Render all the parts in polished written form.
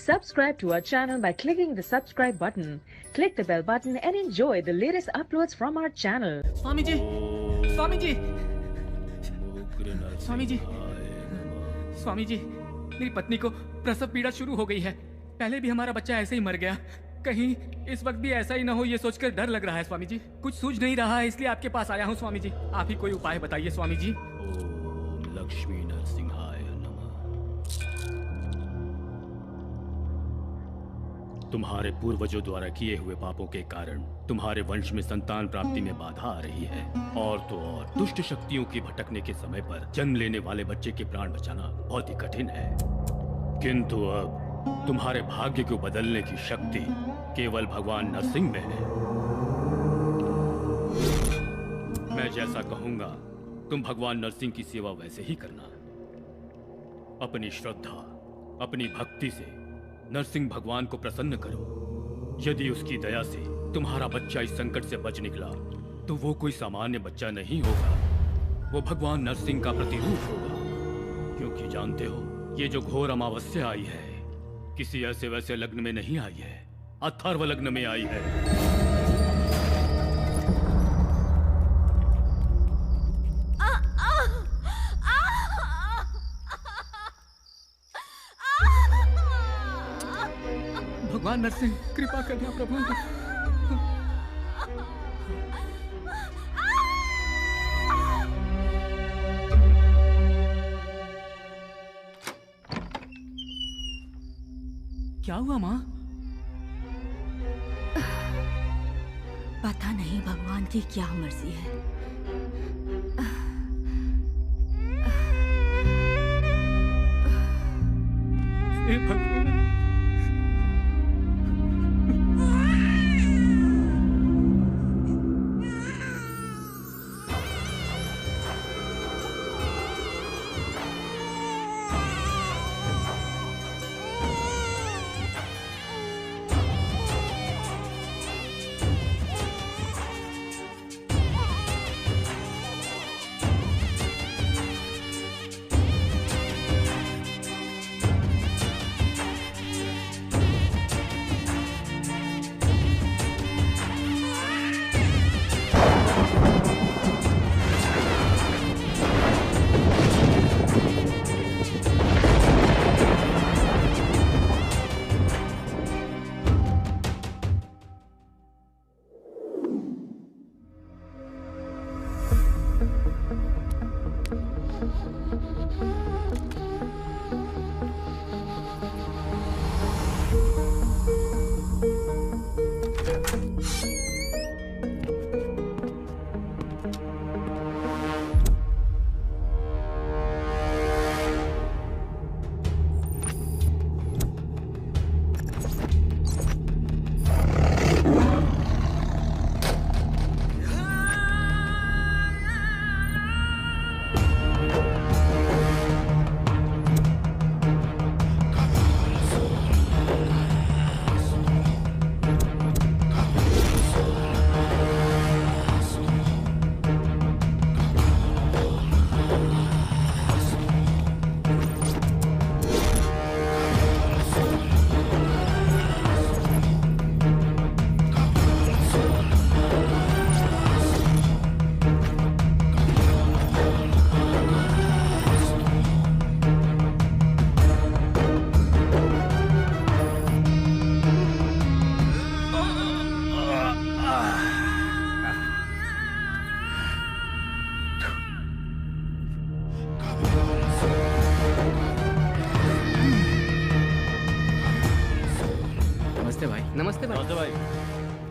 Subscribe to our channel by clicking the subscribe button. Click the bell button and enjoy the latest uploads from our channel. Swami ji, Swami ji, Swami ji, Swami ji, मेरी पत्नी को प्रसव पीड़ा शुरू हो गई है। पहले भी हमारा बच्चा ऐसे ही मर गया। कहीं इस वक्त भी ऐसा ही ना हो, ये सोचकर डर लग रहा है स्वामी जी। कुछ सूझ नहीं रहा है, इसलिए आपके पास आया हूँ स्वामी जी। आप ही कोई उपाय बताइए स्वामी जी। ओम लक्ष्मी नरसिंहाय नमः। तुम्हारे पूर्वजों द्वारा किए हुए पापों के कारण तुम्हारे वंश में संतान प्राप्ति में बाधा आ रही है। और तो और दुष्ट शक्तियों की भटकने के समय पर जन्म लेने वाले बच्चे के प्राण बचाना बहुत ही कठिन है। किंतु अब तुम्हारे भाग्य को बदलने की शक्ति केवल भगवान नरसिंह में है। मैं जैसा कहूंगा तुम भगवान नरसिंह की सेवा वैसे ही करना। अपनी श्रद्धा, अपनी भक्ति से नरसिंह भगवान को प्रसन्न करो। यदि उसकी दया से तुम्हारा बच्चा इस संकट से बच निकला तो वो कोई सामान्य बच्चा नहीं होगा, वो भगवान नरसिंह का प्रतिरूप होगा। क्योंकि जानते हो, ये जो घोर अमावस्या आई है किसी ऐसे वैसे लग्न में नहीं आई है, अथर्व लग्न में आई है। भगवान नरसिंह कृपा करना प्रभु। क्या हुआ माँ? पता नहीं भगवान की क्या मर्जी है। हे भगवान।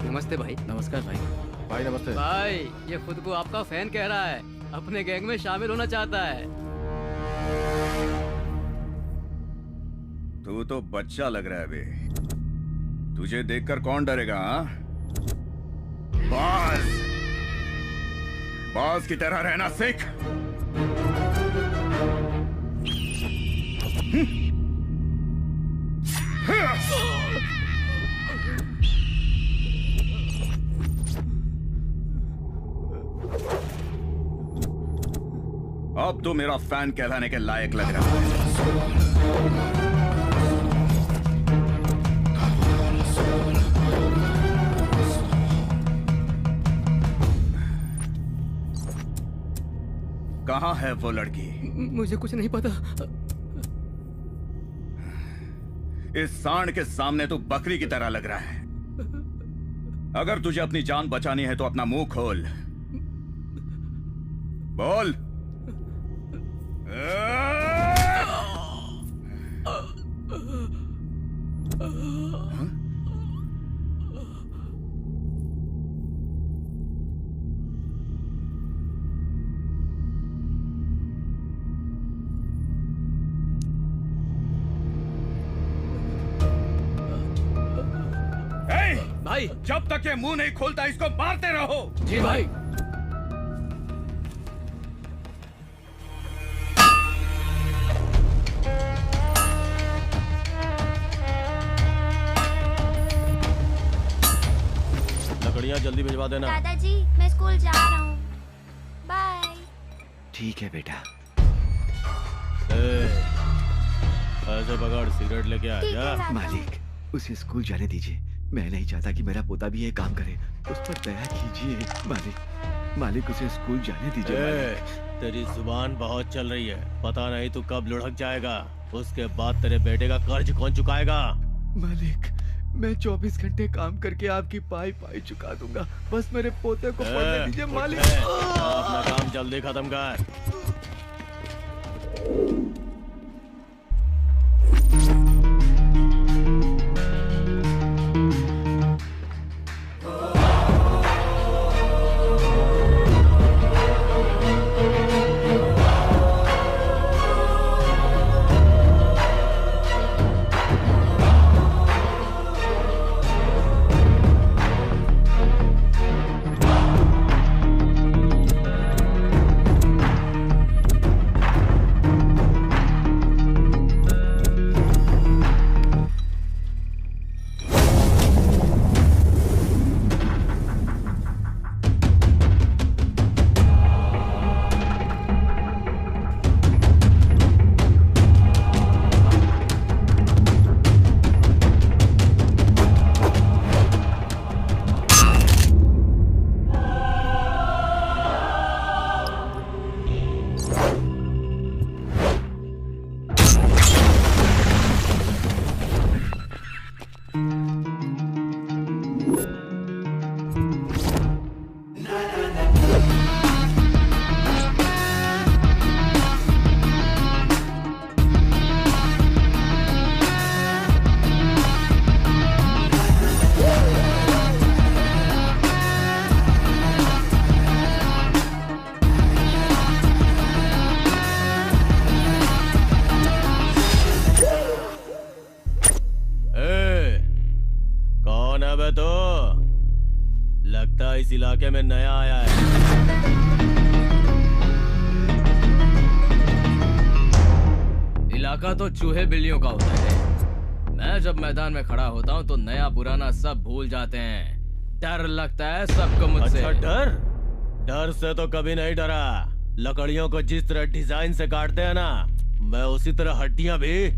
नमस्ते भाई। नमस्कार भाई। भाई नमस्ते भाई। ये खुद को आपका फैन कह रहा है, अपने गैंग में शामिल होना चाहता है। तू तो बच्चा लग रहा है बे। तुझे देखकर कौन डरेगा? हाँ, बाज बाज की तरह रहना सीख। अब तो मेरा फैन कहलाने के लायक लग रहा है। है वो लड़की? मुझे कुछ नहीं पता। इस सांड के सामने तू बकरी की तरह लग रहा है। अगर तुझे अपनी जान बचानी है तो अपना मुंह खोल, बोल। भाई, जब तक ये मुंह नहीं खोलता इसको मारते रहो। जी भाई। लकड़ियाँ जल्दी भिजवा देना। दादाजी, मैं स्कूल जा रहा हूँ। बाय। ठीक है बेटा। ऐसे पकड़, सिगरेट लेके आ जा। मालिक, उसे स्कूल जाने दीजिए। मैं नहीं चाहता कि मेरा पोता भी ये काम करे। उस पर दया कीजिए मालिक। मालिक, उसे स्कूल जाने दीजिए मालिक। तेरी जुबान बहुत चल रही है। पता नहीं तू कब लुढ़क जाएगा। उसके बाद तेरे बेटे का कर्ज कौन चुकाएगा? मालिक, मैं 24 घंटे काम करके आपकी पाई पाई चुका दूंगा। बस मेरे पोते को पढ़ने दीजिए मालिक। अपना काम जल्दी खत्म कर। इस इलाके में नया आया है। इलाका तो चूहे बिल्लियों का होता है। मैं जब मैदान में खड़ा होता हूँ तो नया पुराना सब भूल जाते हैं। डर लगता है सबको मुझसे। अच्छा, डर से तो कभी नहीं डरा। लकड़ियों को जिस तरह डिजाइन से काटते हैं ना, मैं उसी तरह हड्डियां भी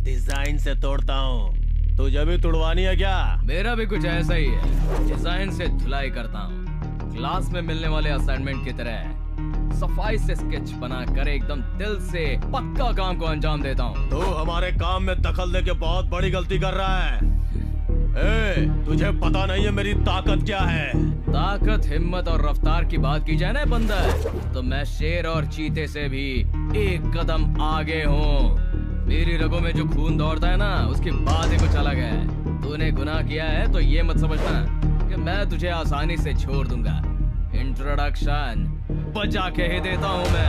डिजाइन से तोड़ता हूँ। तुझे भी तुड़वानी है क्या? मेरा भी कुछ ऐसा ही है। डिजाइन से धुलाई करता हूँ। क्लास में मिलने वाले असाइनमेंट की तरह सफाई से स्केच बनाकर एकदम दिल से पक्का काम को अंजाम देता हूँ। तू हमारे काम में दखल देके बहुत बड़ी गलती कर रहा है। तुझे पता नहीं है मेरी ताकत क्या है? ताकत, हिम्मत और रफ्तार की बात की जाए ना बंदर, तो मैं शेर और चीते से भी एक कदम आगे हूँ। मेरी रगों में जो खून दौड़ता है ना, उसकी बात ही कुछ अलग है। तूने गुनाह किया है तो ये मत समझना कि मैं तुझे आसानी से छोड़ दूंगा। इंट्रोडक्शन बजा के ही देता हूँ मैं।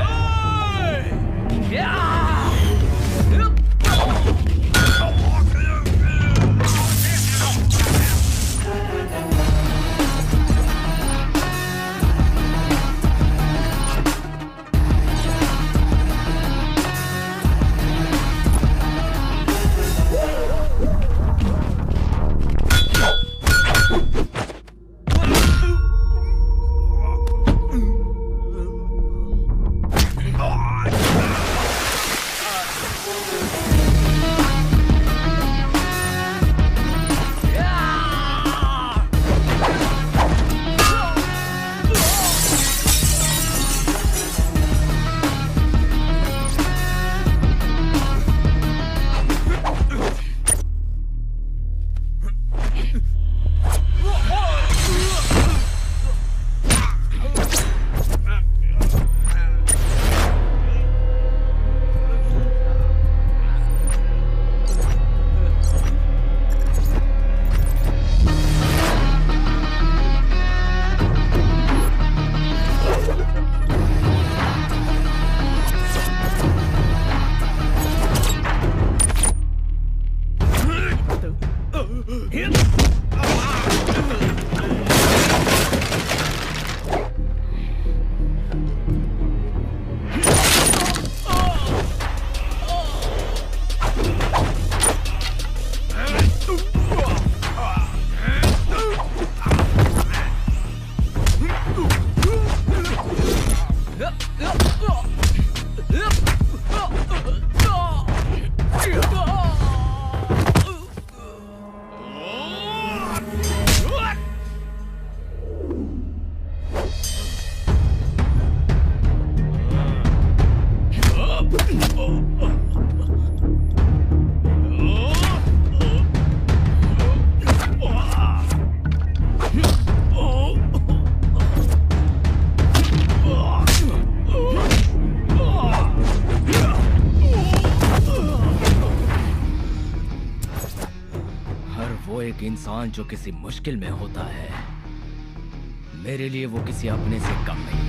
इंसान जो किसी मुश्किल में होता है, मेरे लिए वो किसी अपने से कम नहीं।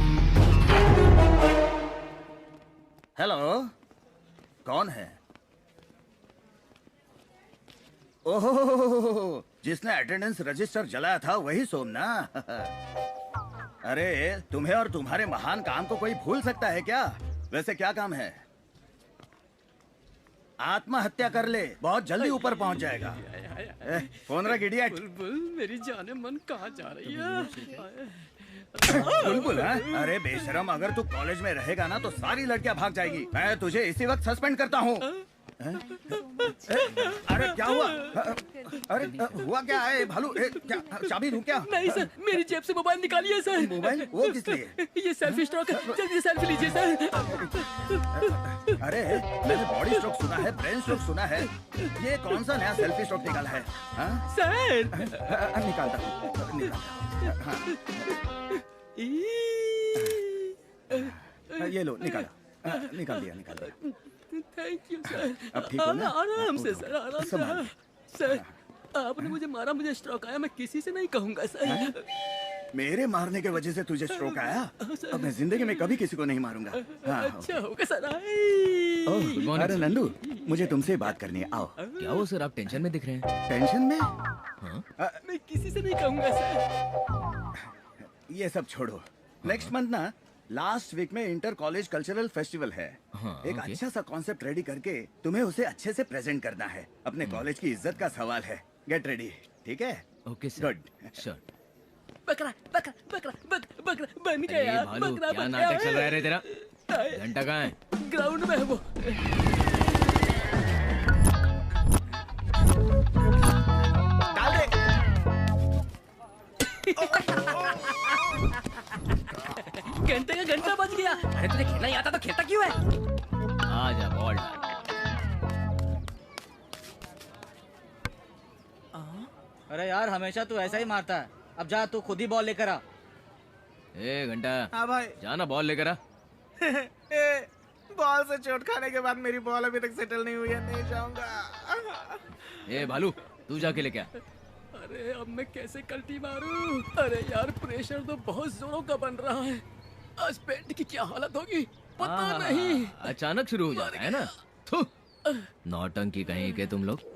हेलो, कौन है? ओह, जिसने अटेंडेंस रजिस्टर जलाया था वही सोम ना? अरे तुम्हें और तुम्हारे महान काम को कोई भूल सकता है क्या? वैसे क्या काम है? आत्महत्या कर ले, बहुत जल्दी ऊपर पहुंच जाएगा। फोन रख इडियट। बुलबुल, मेरी जाने मन कहाँ जा रही है? बुलबुल, अरे बेशरम, अगर तू कॉलेज में रहेगा ना तो सारी लड़कियां भाग जाएगी। मैं तुझे इसी वक्त सस्पेंड करता हूँ। अरे क्या हुआ? अरे हुआ क्या है भालू? क्या चाबी दूं क्या? नहीं सर, मेरी जेब से मोबाइल निकालिए सर। मोबाइल? वो किस लिए? ये सेल्फी स्ट्रोक है, जल्दी सेल्फी लीजिए सर। अरे मैंने बॉडी स्ट्रोक सुना है, ब्रेन स्ट्रोक सुना है, ये कौन सा नया सेल्फी स्ट्रोक निकाला है? सर निकालता हूँ। ये लो, निकाला, निकाल दिया। Thank you sir. अब ठीक हो ना? आराम से सर, आराम से। सर आपने मुझे मारा, मुझे स्ट्रोक आया, मैं किसी से नहीं कहूँगा सर। मेरे मारने के वजह से तुझे स्ट्रोक आया? अब मैं जिंदगी में कभी किसी को नहीं मारूंगा। अच्छा होगा सर। अरे नंदू, मुझे तुमसे बात करनी है, आओ। क्या हो सर, आप टेंशन में दिख रहे हैं? टेंशन में? मैं किसी से नहीं कहूँगा सर। ये सब छोड़ो। नेक्स्ट मंथ ना लास्ट वीक में इंटर कॉलेज कल्चरल फेस्टिवल है। एक अच्छा सा कॉन्सेप्ट रेडी करके तुम्हें उसे अच्छे से प्रेजेंट करना है। अपने कॉलेज की इज्जत का सवाल है। गेट रेडी, ठीक है? Okay sir. गुड। श्योर। बकरा बकरा बकरा बकरा बन गया। भालू, क्या नाटक चल रहा है रे तेरा? घंटा कहाँ है? ग्राउंड में है वो। डाल दे। घंटे का घंटा बज गया। अरे तुझे खेलना ही आता तो खेलता क्यों है? आजा बॉल डाल। अरे यार, हमेशा तू ऐसा ही मारता है। अब जा, तू खुद ही बॉल लेकर आ। ए घंटा। हाँ भाई। जाना बॉल लेकर आ। बॉल से चोट खाने के बाद मेरी बॉल अभी तक सेटल नहीं हुई है, नहीं जाऊंगा। ए भालू, तू जाके लेके आ। अरे अब मैं कैसे कल्टी मारूं? अरे यार, प्रेशर तो बहुत जोरों का बन रहा है। आज पेट की क्या हालत होगी पता नहीं। अचानक शुरू हो जाता है ना। थू, नौटंकी कहीं के तुम लोग।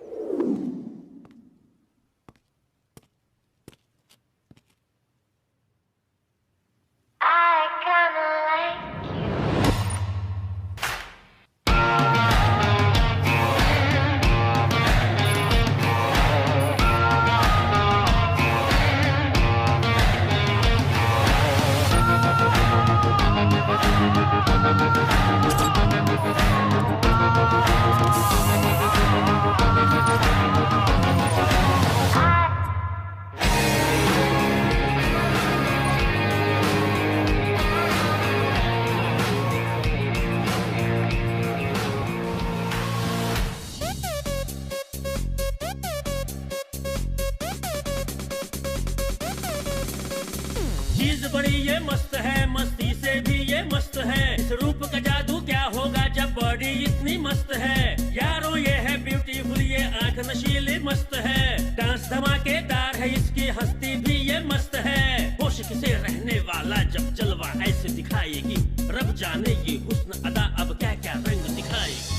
चीज बड़ी ये मस्त है, मस्ती से भी ये मस्त है। इस रूप का जादू क्या होगा जब बॉडी इतनी मस्त है। यारों ये है ब्यूटीफुल, ये आंख नशीली मस्त है। डांस धमाकेदार है, इसकी हस्ती भी ये मस्त है। होश से रहने वाला जब जलवा ऐसे दिखाएगी, रब जाने ये हुस्न अदा अब क्या क्या रंग दिखाएगी।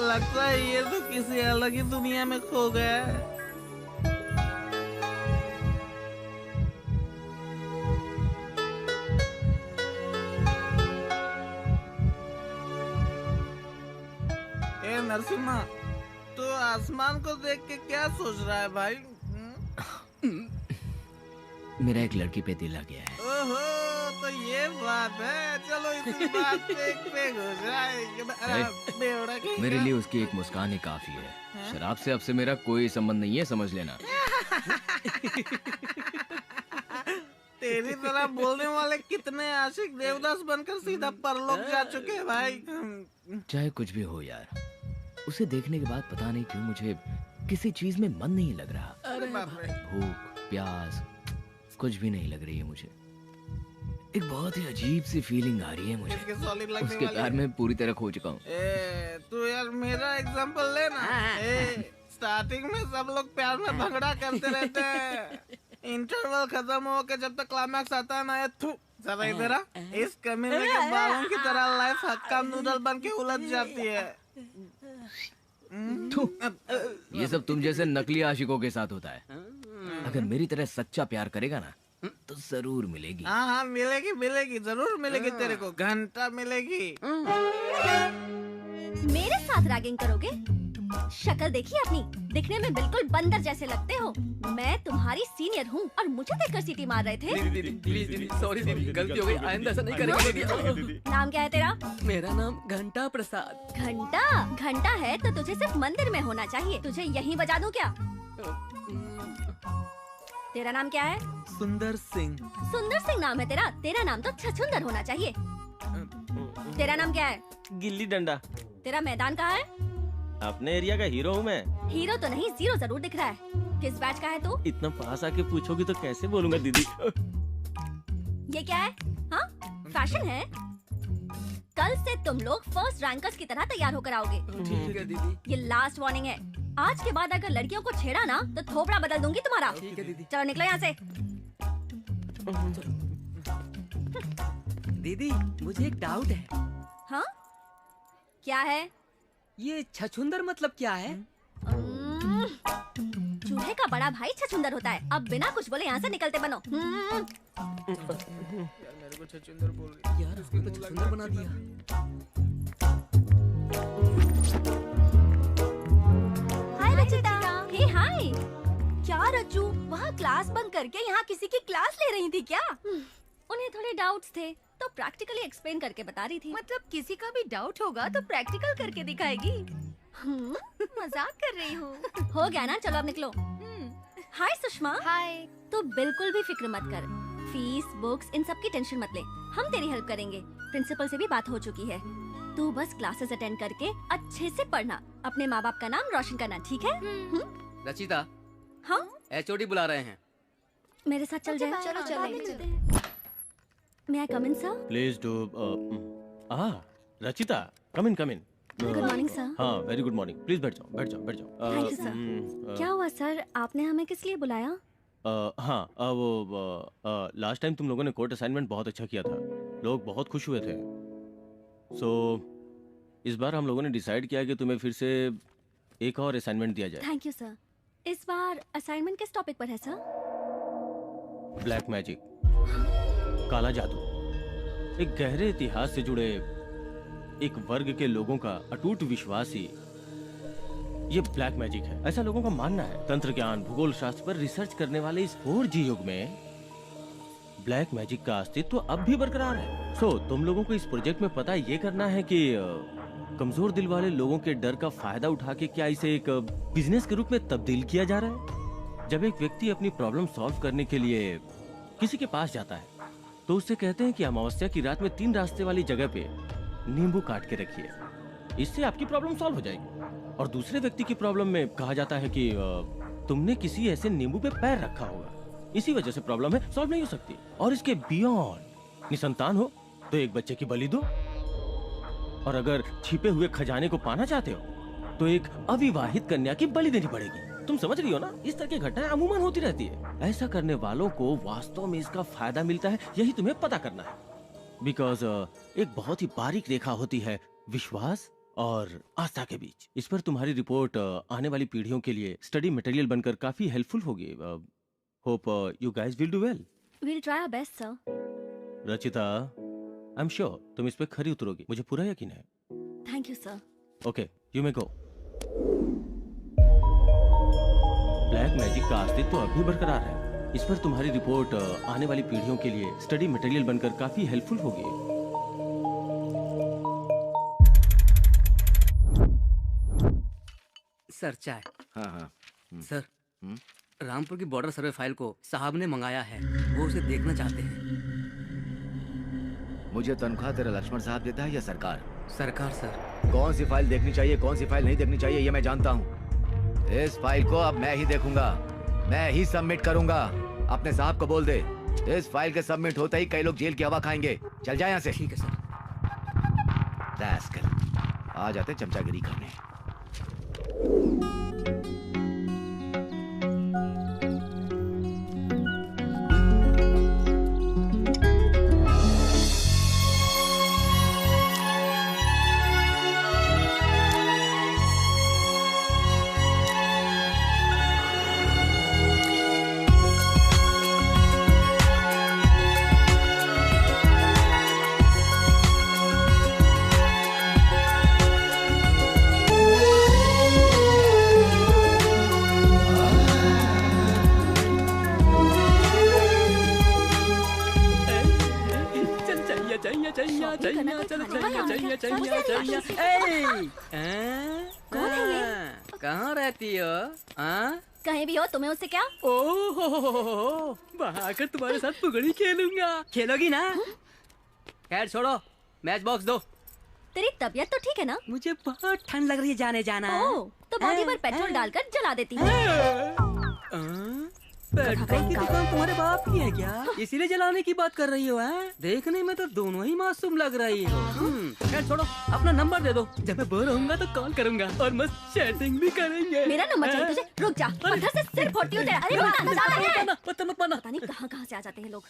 लगता है ये तो किसी अलग ही दुनिया में खो गया है। ए नरसिम्हा, तो आसमान को देख के क्या सोच रहा है भाई? मेरा एक लड़की पे दिल आ गया है। ओहो, तो ये बात है। चलो इसी बात पे एक पेग हो जाए। मेरे लिए उसकी एक मुस्कान ही काफी है। शराब से अब से मेरा कोई संबंध नहीं है, समझ लेना। तेरी तरह बोलने वाले कितने आशिक देवदास बनकर सीधा परलोक जा चुके हैं भाई। चाहे कुछ भी हो यार, उसे देखने के बाद पता नहीं क्यों मुझे किसी चीज में मन नहीं लग रहा। अरे बाप रे। भूख प्यास कुछ भी नहीं लग रही है मुझे। एक बहुत ही अजीब सी फीलिंग आ रही है मुझे। उसके प्यार में पूरी तरह खो चुका हूँ। तू यार मेरा एग्जांपल ले ना। स्टार्टिंग में सब लोग प्यार में झगड़ा करते रहते हैं। इंटरवल खत्म हो के जब तक क्लाइमैक्स आता है ना, ये जरा इधर आ। इस कमीने के बालों की तरह लाइफ हक्का नूडल बन के उलझ जाती है। ये सब तुम जैसे नकली आशिकों के साथ होता है। अगर मेरी तरह सच्चा प्यार करेगा ना तो जरूर मिलेगी। हाँ मिलेगी मिलेगी, जरूर मिलेगी। तेरे को घंटा मिलेगी। मेरे साथ रैगिंग करोगे? शक्ल देखी अपनी, दिखने में बिल्कुल बंदर जैसे लगते हो। मैं तुम्हारी सीनियर हूँ और मुझे देखकर सीटी मार रहे थे। दीदी प्लीज दीदी, सॉरी दीदी, गलती हो गई, आइंदा ऐसा नहीं करेंगे दीदी। नाम क्या है तेरा? मेरा नाम घंटा प्रसाद। घंटा? घंटा है तो तुझे सिर्फ मंदिर में होना चाहिए। तुझे यहीं बजा दूं क्या? तेरा नाम क्या है? सुंदर सिंह। सुंदर सिंह नाम है तेरा? तेरा नाम तो छछुंदर होना चाहिए। तेरा नाम क्या है? गिल्ली डंडा। तेरा मैदान कहाँ है? अपने एरिया का हीरो हूँ मैं। हीरो तो नहीं, जीरो जरूर दिख रहा है। किस बैच का है तू? इतना पास आके पूछोगी तो कैसे बोलूँगा दीदी। ये क्या है? हाँ, फैशन है। कल से तुम लोग फर्स्ट रैंकर्स की तरह तैयार होकर आओगे। ठीक है दीदी। ये लास्ट वार्निंग है। आज के बाद अगर लड़कियों को छेड़ा ना तो थोपड़ा बदल दूंगी तुम्हारा। ठीक है दीदी। चलो निकलो यहाँ से। दीदी मुझे एक डाउट है। हाँ? क्या है? ये छछुंदर मतलब क्या है? चूहे का बड़ा भाई छछुंदर होता है। अब बिना कुछ बोले यहाँ से निकलते बनो। मेरे को छछुंदर बोल रही यार, उसको तो छछुंदर बना दिया। हाय रचिता। हे हाय। क्या रज्जू, वहाँ क्लास बंक करके यहाँ किसी की क्लास ले रही थी क्या? उन्हें थोड़े डाउट्स थे तो प्रैक्टिकली एक्सप्लेन करके बता रही थी। मतलब किसी का भी डाउट होगा तो प्रैक्टिकल करके दिखाएगी। मजाक कर रही हूँ। हो गया ना, चलो अब निकलो। हाय सुषमा। हाय। तो बिल्कुल भी फिक्र मत कर। फीस, बुक्स, इन सब की टेंशन मत ले। हम तेरी हेल्प करेंगे। प्रिंसिपल से भी बात हो चुकी है। तू बस क्लासेस अटेंड करके अच्छे से पढ़ना। अपने माँ बाप का नाम रोशन करना, ठीक है? रचिता। हाँ? HOD बुला रहे हैं। मेरे साथ चल जाए। चलो चलो। May I come in, sir? Please do. Rachita, come in come in. Good morning sir. हाँ वेरी गुड मॉर्निंग। प्लीज बैठ जाओ बैठ जाओ बैठ जाओ। Thank you sir. क्या हुआ सर, आपने हमें किस लिए बुलाया? हाँ वो लास्ट टाइम तुम लोगों ने कोर्ट असाइनमेंट बहुत अच्छा किया था। लोग बहुत खुश हुए थे। सो इस बार हम लोगों ने डिसाइड किया कि तुम्हें फिर से एक और असाइनमेंट दिया जाए। Thank you sir. इस बार असाइनमेंट किस टॉपिक पर है सर? ब्लैक मैजिक, काला जादू। एक गहरे इतिहास से जुड़े एक वर्ग के लोगों का अटूट विश्वास ही ये ब्लैक मैजिक है, ऐसा लोगों का मानना है। तंत्र ज्ञान, भूगोल शास्त्र पर रिसर्च करने वाले इस 4G युग में ब्लैक मैजिक का अस्तित्व अब भी बरकरार है। सो तुम लोगों को इस प्रोजेक्ट में पता ये करना है कि कमजोर दिल वाले लोगों के डर का फायदा उठा के क्या इसे एक बिजनेस के रूप में तब्दील किया जा रहा है। जब एक व्यक्ति अपनी प्रॉब्लम सॉल्व करने के लिए किसी के पास जाता है तो उससे कहते हैं कि अमावस्या की रात में 3 रास्ते वाली जगह पे नींबू काट के रखिए, इससे आपकी प्रॉब्लम सॉल्व हो जाएगी। और दूसरे व्यक्ति की प्रॉब्लम में कहा जाता है कि तुमने किसी ऐसे नींबू पे पैर रखा होगा, इसी वजह से प्रॉब्लम है, सॉल्व नहीं हो सकती। और इसके बियॉन्ड निसंतान हो तो एक बच्चे की बलि दो, और अगर छिपे हुए खजाने को पाना चाहते हो तो एक अविवाहित कन्या की बलि देनी पड़ेगी। तुम समझ रही हो ना, इस तरह की घटनाएं अमूमन होती रहती है। ऐसा करने वालों को वास्तव में इसका फायदा मिलता है, यही तुम्हें पता करना है। बिकॉज एक बहुत ही बारीक रेखा होती है विश्वास और आस्था के बीच। इस पर तुम्हारी रिपोर्ट आने वाली पीढ़ियों के लिए स्टडी मटेरियल बनकर काफी हेल्पफुल होगी। Hope you guys will do well. We'll try our best, sir. Rachita, I am sure तुम इस पे खरी उतरोगी, मुझे पूरा यकीन है। Thank you, sir. Okay, you may go. Black magic का अस्तित्व तो अब भी बरकरार है। इस पर तुम्हारी रिपोर्ट आने वाली पीढ़ियों के लिए स्टडी मटेरियल बनकर काफी हेल्पफुल होगी। सर चाय। हाँ हाँ। सर, रामपुर की बॉर्डर सर्वे फाइल को साहब ने मंगाया है, वो उसे देखना चाहते हैं। मुझे तनख्वाह तेरा लक्ष्मण साहब देता है या सरकार? सरकार सर। कौन सी फाइल देखनी चाहिए, कौन सी फाइल नहीं देखनी चाहिए, ये मैं जानता हूँ। इस फाइल को अब मैं ही देखूंगा, मैं ही सबमिट करूंगा। अपने साहब को बोल दे, इस फाइल के सबमिट होते ही कई लोग जेल की हवा खाएंगे। चल जाए यहाँ से। ठीक है सर। आ जाते चमचागिरी करने। कहाँ रहती हो? कहीं भी हो, तुम्हें उससे क्या? ओह, आकर तुम्हारे साथ पुगड़ी खेलूंगा। खेलोगी ना? खैर छोड़ो, मैच बॉक्स दो। तेरी तबीयत तो ठीक है ना? मुझे बहुत ठंड लग रही है, जाने जाना। ओह, तो बॉडी पर पेट्रोल डालकर जला देती हूँ। पेट्रोल की दुकान तुम्हारे बाप की है क्या? इसीलिए जलाने की बात कर रही हो? देखने में तो दोनों ही मासूम लग रही हो। खैर छोड़ो, अपना नंबर दे दो, जब मैं बोर होऊंगा तो कॉल करूंगा और मस्त चैटिंग भी करेंगे। मेरा नंबर चाहिए तुझे? रुक जा, पत्थर से सिर फोड़ती हूँ तेरा। अरे पत्थर मत मारना। पता नहीं कहाँ से आ जाते हैं लोग।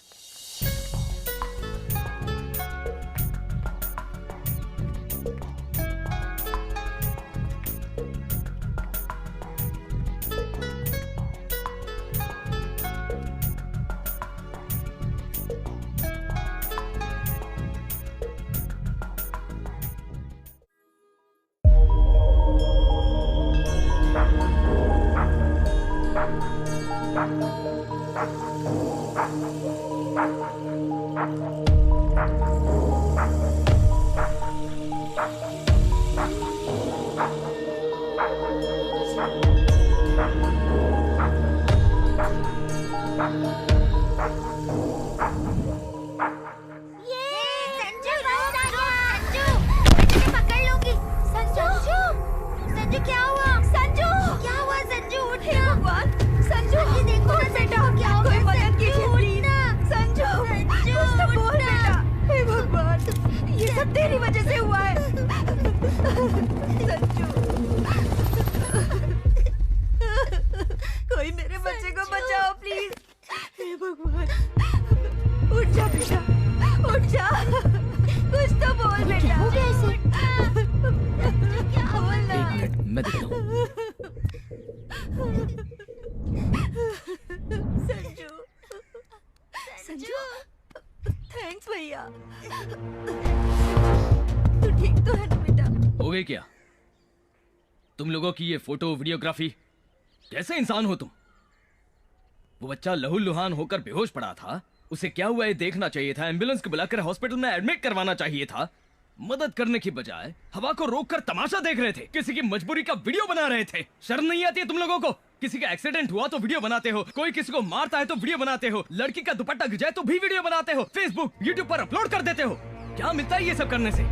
तेरी वजह से हुआ है संजू। कोई मेरे बच्चे को बचाओ प्लीज। हे भगवान, उठ जा बेटा, उठ जा, कुछ तो बोल बेटा। क्या बोलना? एक मिनट, मैं देखता हूँ। संजू, संजू, थैंक्स भैया। तू ठीक तो है ना बेटा? हो गई क्या तुम लोगों की ये फोटो वीडियोग्राफी? कैसे इंसान हो तुम? वो बच्चा लहूलुहान होकर बेहोश पड़ा था, उसे क्या हुआ ये देखना चाहिए था, एम्बुलेंस को बुलाकर हॉस्पिटल में एडमिट करवाना चाहिए था। मदद करने की बजाय हवा को रोककर तमाशा देख रहे थे, किसी की मजबूरी का वीडियो बना रहे थे। शर्म नहीं आती है तुम लोगों को? किसी का एक्सीडेंट हुआ तो वीडियो बनाते हो, कोई किसी को मारता है तो वीडियो बनाते हो, लड़की का दुपट्टा गिर जाए तो भी वीडियो बनाते हो, फेसबुक यूट्यूब पर अपलोड कर देते हो। क्या मिलता है ये सब करने से?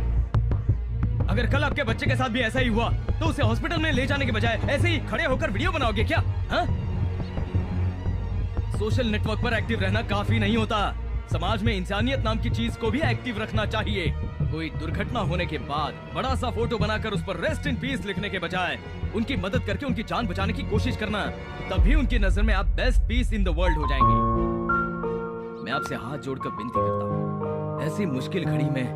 अगर कल आपके बच्चे के साथ भी ऐसा ही हुआ तो उसे हॉस्पिटल में ले जाने के बजाय ऐसे ही खड़े होकर वीडियो बनाओगे क्या? हाँ? सोशल नेटवर्क पर एक्टिव रहना काफी नहीं होता, समाज में इंसानियत नाम की चीज को भी एक्टिव रखना चाहिए। कोई दुर्घटना होने के बाद बड़ा सा फोटो बनाकर उस पर रेस्ट इन पीस लिखने के बजाय उनकी मदद करके उनकी जान बचाने की कोशिश करना, तभी उनकी नजर में आप best piece in the world हो जाएंगे। मैं आपसे हाथ जोड़कर विनती करता हूँ, ऐसी मुश्किल घड़ी में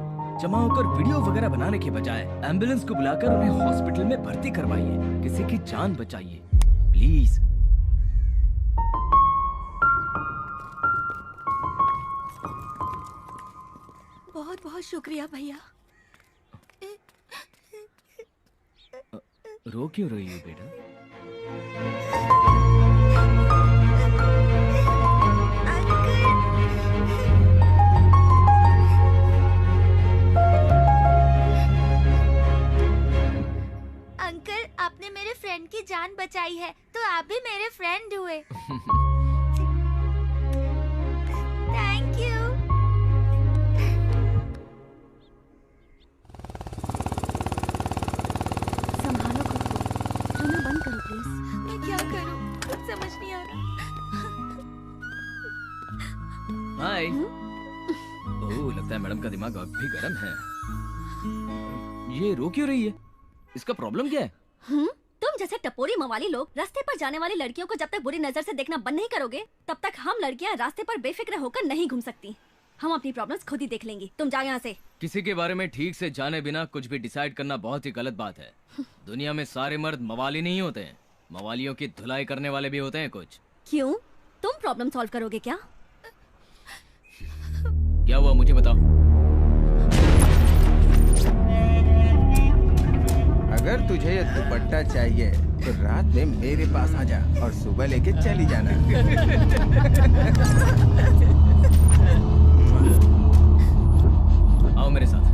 जमा होकर वीडियो वगैरह बनाने के बजाय एम्बुलेंस को बुलाकर उन्हें हॉस्पिटल में भर्ती करवाइए, किसी की जान बचाइए प्लीज। बहुत बहुत शुक्रिया भैया। रो क्यों रही हो बेटा? अंकल, आपने मेरे फ्रेंड की जान बचाई है, तो आप भी मेरे फ्रेंड हुए। Thank you. संभालो खुद को, रोना बंद करो प्लीज। मैं क्या करूं, कुछ समझ नहीं आ रहा। हाय। ओह, लगता है मैडम का दिमाग अब भी गर्म है। ये रो क्यों रही है? इसका प्रॉब्लम क्या है? तुम जैसे टपोरी मवाली लोग रास्ते पर जाने वाली लड़कियों को जब तक बुरी नजर से देखना बंद नहीं करोगे, तब तक हम लड़कियां रास्ते पर बेफिक्र होकर नहीं घूम सकती। हम अपनी प्रॉब्लम्स खुद ही देख लेंगी, तुम जाओ यहाँ से। किसी के बारे में ठीक से जाने बिना कुछ भी डिसाइड करना बहुत ही गलत बात है। दुनिया में सारे मर्द मवाली नहीं होते हैं, मवालियों की धुलाई करने वाले भी होते हैं कुछ। क्यों? तुम प्रॉब्लम सॉल्व करोगे क्या? क्या हुआ मुझे बताओ। अगर तुझे ये दुपट्टा चाहिए तो रात में मेरे पास आ जा और सुबह लेके चली जाना। आओ मेरे साथ।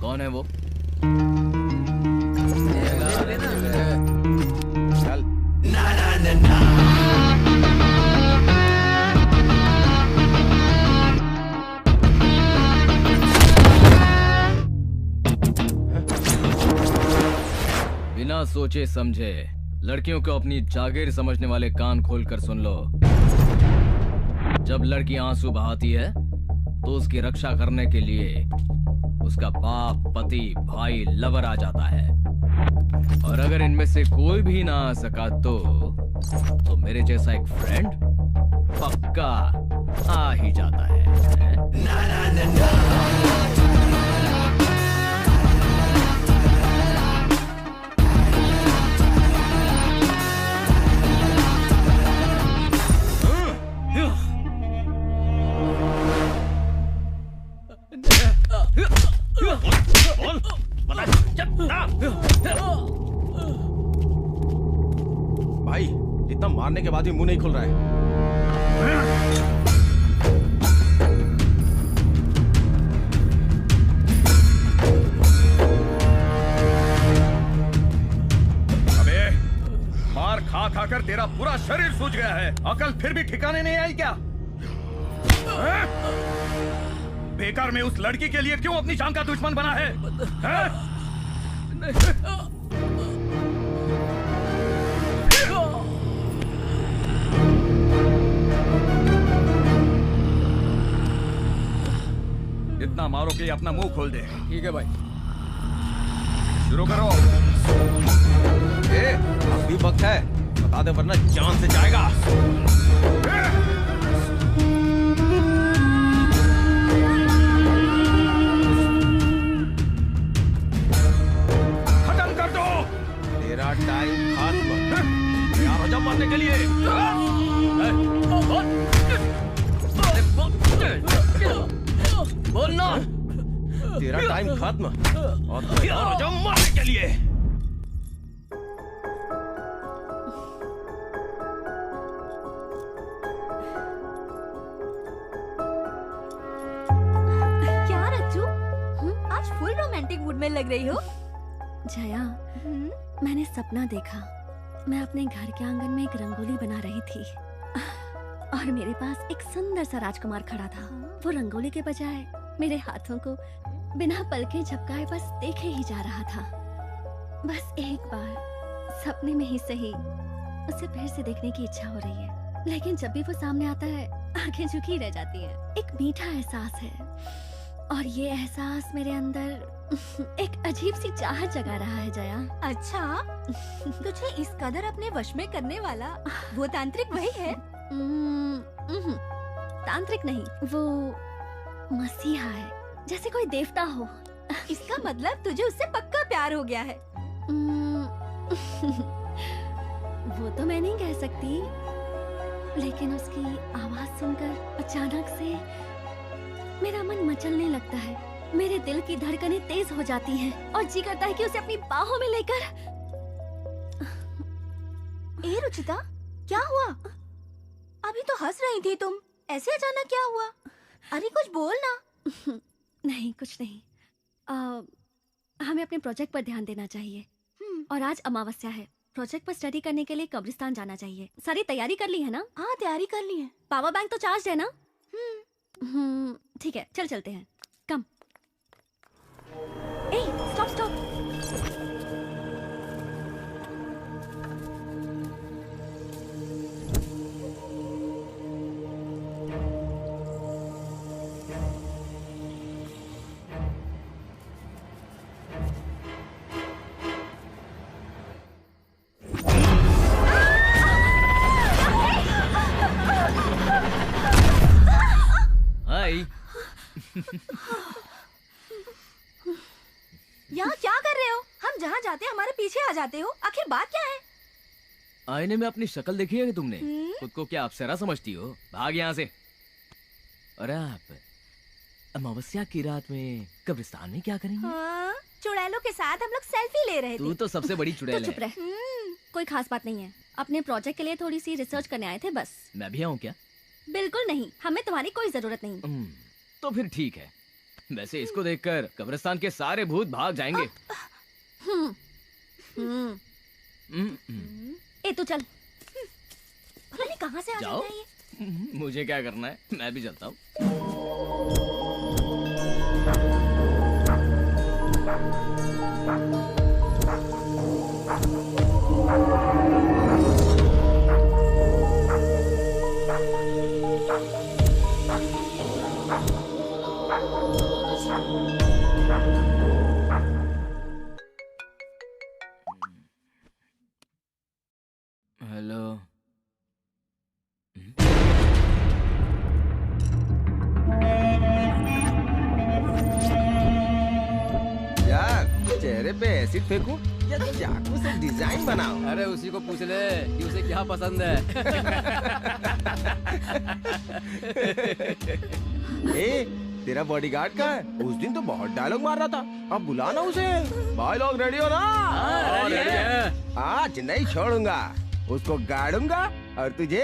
कौन है वो? चल। बिना सोचे समझे लड़कियों को अपनी जागीर समझने वाले कान खोलकर सुन लो। जब लड़की आंसू बहाती है तो उसकी रक्षा करने के लिए उसका बाप, पति, भाई, लवर आ जाता है। और अगर इनमें से कोई भी ना आ सका तो मेरे जैसा एक फ्रेंड पक्का आ ही जाता है। भाई, इतना मारने के बाद भी मुंह नहीं खुल रहा है। अबे, मार खा खा कर तेरा पूरा शरीर सूज गया है, अकल फिर भी ठिकाने नहीं आई क्या? हैं? बेकार में उस लड़की के लिए क्यों अपनी जान का दुश्मन बना है? हैं? इतना मारो कि अपना मुंह खोल दे। ठीक है भाई, शुरू करो। अभी वक्त है, बता दे वरना जान से जाएगा। खत्म कर दो। तेरा टाइम खत्म। तैयार हो जा मरने के लिए। बोलना। तेरा टाइम खत्म और तैयार हो जा मरने के लिए। क्या रज्जू, आज फुल रोमांटिक मूड में लग रही हो। जया, मैंने सपना देखा। मैं अपने घर के आंगन में एक रंगोली बना रही थी और मेरे पास एक सुंदर सा राजकुमार खड़ा था। वो रंगोली के बजाय मेरे हाथों को बिना पलके झपकाए बस देखे ही जा रहा था। बस एक बार सपने में ही सही उसे फिर से देखने की इच्छा हो रही है, लेकिन जब भी वो सामने आता है आंखें झुकी रह जाती है। एक मीठा एहसास है और ये एहसास मेरे अंदर एक अजीब सी चाहत जगा रहा है जया। अच्छा, तुझे इस कदर अपने वश में करने वाला वो तांत्रिक वही है? तांत्रिक नहीं, वो मसीहा है, जैसे कोई देवता हो। इसका मतलब तुझे उससे पक्का प्यार हो गया है। वो तो मैं नहीं कह सकती, लेकिन उसकी आवाज सुनकर अचानक से मेरा मन मचलने लगता है, मेरे दिल की धड़कनें तेज हो जाती हैं और जी करता है कि उसे अपनी बाहों में लेकर। ए रुचिता, क्या हुआ? अभी तो हंस रही थी तुम, ऐसे अचानक क्या हुआ? अरे कुछ बोल ना। नहीं, कुछ नहीं। हमें अपने प्रोजेक्ट पर ध्यान देना चाहिए। और आज अमावस्या है, प्रोजेक्ट पर स्टडी करने के लिए कब्रिस्तान जाना चाहिए। सारी तैयारी कर ली है ना? हाँ, तैयारी कर ली है। पावर बैंक तो चार्ज है ना? ठीक है, चल चलते हैं। कम। ए, स्टॉप स्टॉप। यहाँ क्या कर रहे हो? हम जहाँ जाते हैं हमारे पीछे आ जाते हो, आखिर बात क्या है? आईने में अपनी शक्ल देखी है तुमने? खुद को क्या अप्सरा समझती हो? भाग यहाँ से। और आप अमावस्या की रात में कब्रिस्तान में क्या करेंगे? हाँ, चुड़ैलों के साथ हम लोग सेल्फी ले रहे थे। तू तो सबसे बड़ी चुड़ैल तो चुप रह। कोई खास बात नहीं है, अपने प्रोजेक्ट के लिए थोड़ी सी रिसर्च करने आए थे बस। मैं भी आऊँ क्या? बिल्कुल नहीं, हमें तुम्हारी कोई जरूरत नहीं। तो फिर ठीक है। वैसे इसको देखकर कब्रिस्तान के सारे भूत भाग जाएंगे। ए तू चल। पता नहीं कहाँ से आ जाता है ये। मुझे क्या करना है, मैं भी चलता हूँ। हेलो। यार, चेहरे पे एसिड फेंकूं या चाकू से डिजाइन बनाऊं? अरे उसी को पूछ ले कि उसे क्या पसंद है। ए, तेरा बॉडीगार्ड कहाँ है? उस दिन तो बहुत डायलॉग मार रहा था, अब बुलाना उसे। भाई लोग रेडी हो ना? रेडी है। आज नहीं छोड़ूंगा, उसको गाड़ूंगा और तुझे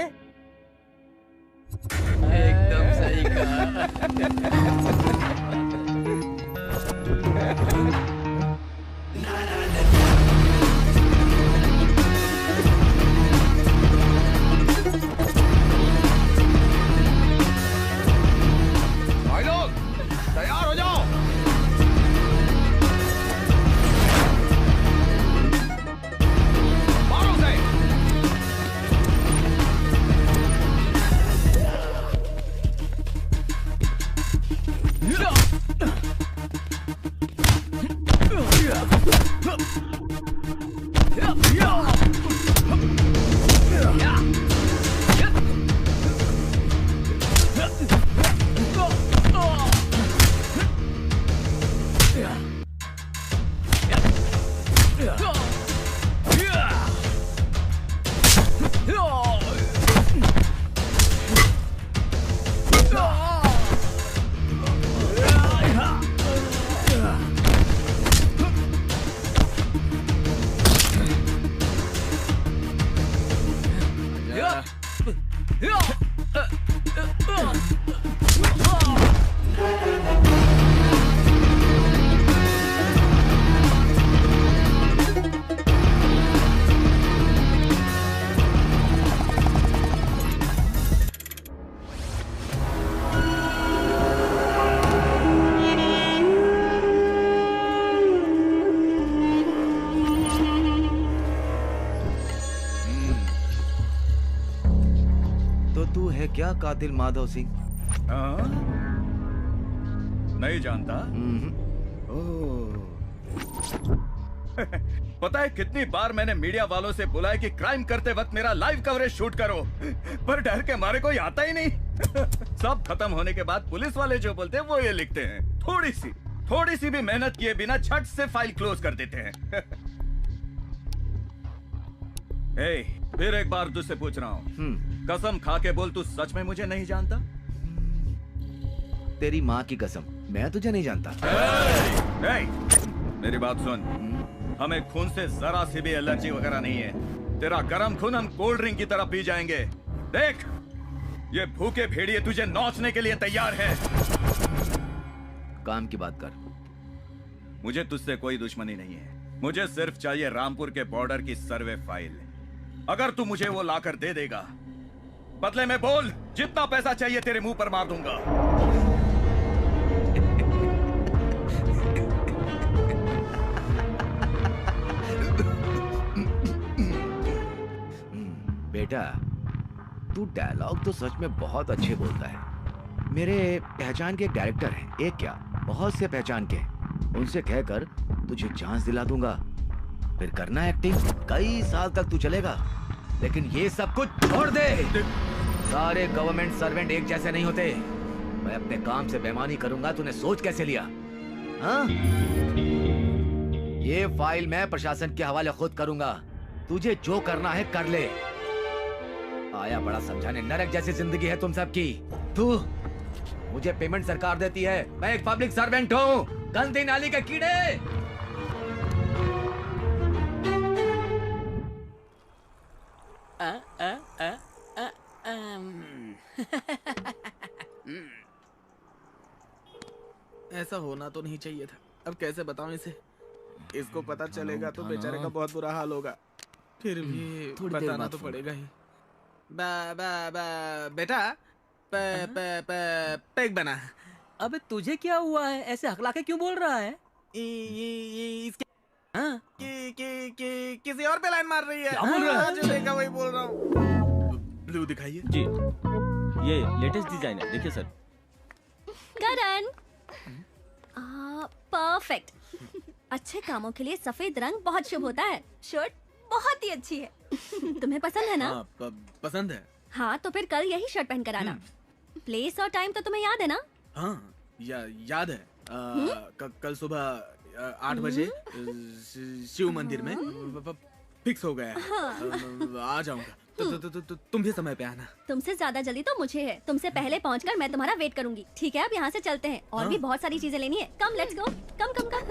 एकदम सही कहा। भाई लोग तैयार हो जाओ। मारो उसे। क्या कातिल माधव सिंह? नहीं जानता? ओह। पता है कितनी बार मैंने मीडिया वालों से बोला है कि क्राइम करते वक्त मेरा लाइव कवरेज शूट करो, पर डर के मारे कोई आता ही नहीं। सब खत्म होने के बाद पुलिस वाले जो बोलते हैं वो ये लिखते हैं। थोड़ी सी भी मेहनत किए बिना झट से फाइल क्लोज कर देते हैं। फिर एक बार तुझसे पूछ रहा हूँ, कसम खा के बोल, तू सच में मुझे नहीं जानता? तेरी माँ की कसम, मैं तुझे नहीं जानता। मेरी बात सुन, हमें खून से जरा सी भी एलर्जी वगैरह नहीं है। तेरा गर्म खून हम कोल्ड ड्रिंक की तरह पी जाएंगे। देख, ये भूखे भेड़िए तुझे नोचने के लिए तैयार है। काम की बात कर। मुझे तुझसे कोई दुश्मनी नहीं है, मुझे सिर्फ चाहिए रामपुर के बॉर्डर की सर्वे फाइल। अगर तू मुझे वो लाकर दे देगा, बदले में बोल, जितना पैसा चाहिए तेरे मुंह पर मार दूंगा। बेटा, तू डायलॉग तो सच में बहुत अच्छे बोलता है। मेरे पहचान के एक डायरेक्टर हैं, एक क्या बहुत से पहचान के। उनसे कहकर तुझे चांस दिला दूंगा, फिर करना एक्टिंग। कई साल तक तू चलेगा, लेकिन ये सब कुछ छोड़ दे। सारे गवर्नमेंट सर्वेंट एक जैसे नहीं होते। मैं अपने काम से बेईमानी करूंगा, तूने सोच कैसे लिया? हाँ? ये फाइल मैं प्रशासन के हवाले खुद करूंगा। तुझे जो करना है कर ले। आया बड़ा समझाने, नरक जैसी जिंदगी है तुम सबकी। तू, मुझे पेमेंट सरकार देती है, मैं एक पब्लिक सर्वेंट हूँ। गंदी नाली के कीड़े। ऐसा होना तो नहीं चाहिए था। अब कैसे बताऊं इसे? इसको पता चलेगा तो बेचारे का बहुत बुरा हाल होगा। फिर भी बताना तो पड़ेगा ही। बेटा, पैक बना। अबे तुझे क्या हुआ है? ऐसे हकला के क्यों बोल रहा है? इसके किसी और पे लाइन मार रही है। क्या बोल रहा है? जो देखा वही बोल रहा हूँ। ब्लू दिखाइए जी, ये लेटेस्ट डिजाइन है, देखिए सर। करण, परफेक्ट। अच्छे कामों के लिए सफेद रंग बहुत शुभ होता है। शर्ट बहुत ही अच्छी है। तुम्हें पसंद है ना? पसंद है। हाँ, तो फिर कल यही शर्ट पहन कर आना। प्लेस और टाइम तो तुम्हें याद है ना? हाँ, याद है। कल सुबह 8 बजे शिव मंदिर में फिक्स हो गया है। आ जाऊंगा। तुम भी समय पे आना। तुमसे ज्यादा जल्दी तो मुझे है। तुमसे पहले पहुंचकर मैं तुम्हारा वेट करूंगी। ठीक है, अब यहाँ से चलते हैं। और भी बहुत सारी चीजें लेनी है। कम, let's go. Come come come.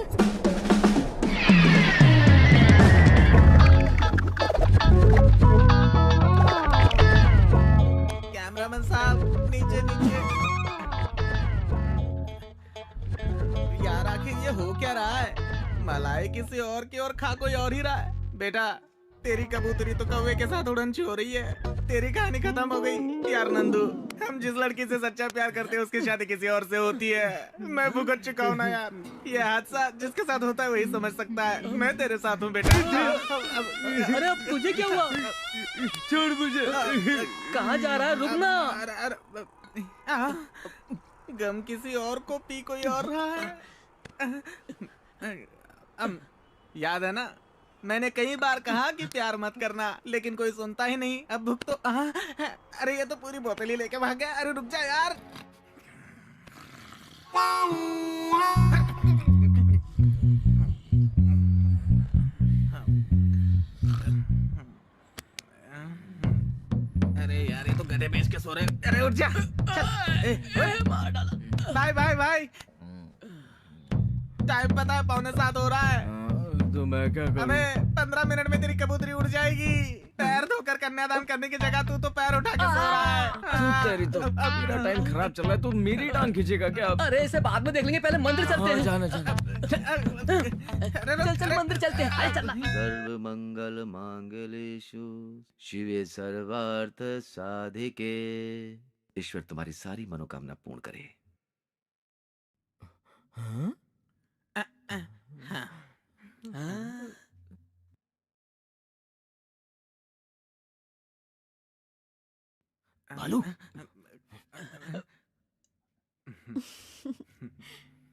Cameraman साहब, नीचे नीचे। यार आखिर ये हो क्या रहा है? मलाई किसी और की और खा कोई और ही रहा है। बेटा, तेरी कबूतरी तो कौवे के साथ उड़नछी हो रही है। तेरी कहानी खत्म हो गई। यार नंदू, हम जिस लड़की से सच्चा प्यार करते हैं उसकी शादी किसी और से होती है। मैं भुगत चुका हूँ ना यार। ये हादसा जिसके साथ होता है वही समझ सकता है। मैं तेरे साथ हूँ बेटा। अरे अब तुझे क्या हुआ? छोड़ मुझे। कहाँ जा रहा है? रुकना। गम किसी और को पी कोई और रहा है। याद है ना, मैंने कई बार कहा कि प्यार मत करना, लेकिन कोई सुनता ही नहीं। अब भुक तो अरे ये तो पूरी बोतल ही लेके भाग गया। अरे रुक जा यार। अरे यार, ये तो गधे बेच के सो रहे। अरे उठ जा। मार डाला। भाई टाइम पता है 6:45 हो रहा है। तो मैं क्या करूं? अबे 15 मिनट में तेरी कबूतरी उड़ जाएगी। पैर धोकर कन्यादान करने की जगह तू तो पैर उठा के सो रहा है। तेरी तो मेरा टाइम खराब चल रहा है। तू मेरी टांग खींचेगा क्या? अरे इसे बाद में देख लेंगे, पहले मंदिर चलते हैं। जाना। चल मंदिर चलते हैं। अरे चलना। सर्व मंगल मांगलेषु शिवे सर्वार्थ साधिके। ईश्वर तुम्हारी सारी मनोकामना पूर्ण करे। भालू।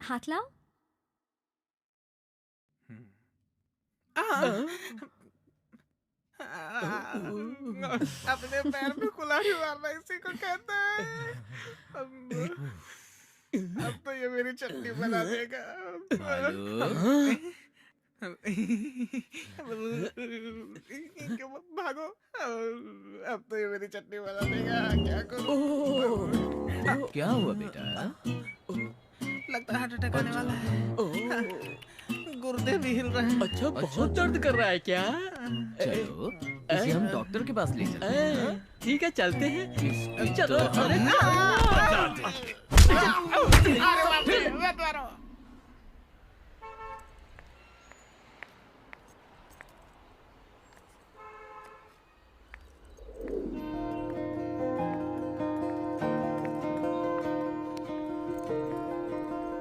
हाथ लाओ। अपने पैर पे कुल्हाड़ी मारना इसी को कहते हैं। अब तो ये मेरी चटनी बना देगा। भागो, अब तो ये मेरी चटनी बना देगा। क्या करूं? क्या हुआ बेटा? लगता है हार्ट अटैक आने वाला है। गुर्दे भी हिल रहे हैं। अच्छा, बहुत दर्द कर रहा है क्या? चलो इसे हम डॉक्टर के पास ले चलते हैं। ठीक है, चलते हैं। चलो। अरे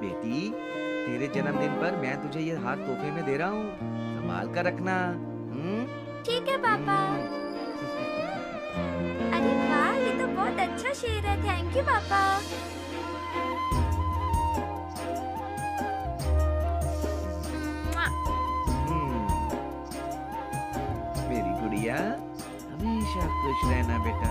बेटी, तेरे जन्मदिन पर मैं तुझे ये हार तोहफे में दे रहा हूँ, संभाल कर रखना। ठीक है पापा। अरे वाह, ये तो बहुत अच्छा शेर है। थैंक यू पापा। मेरी गुड़िया, हमेशा खुश रहना बेटा।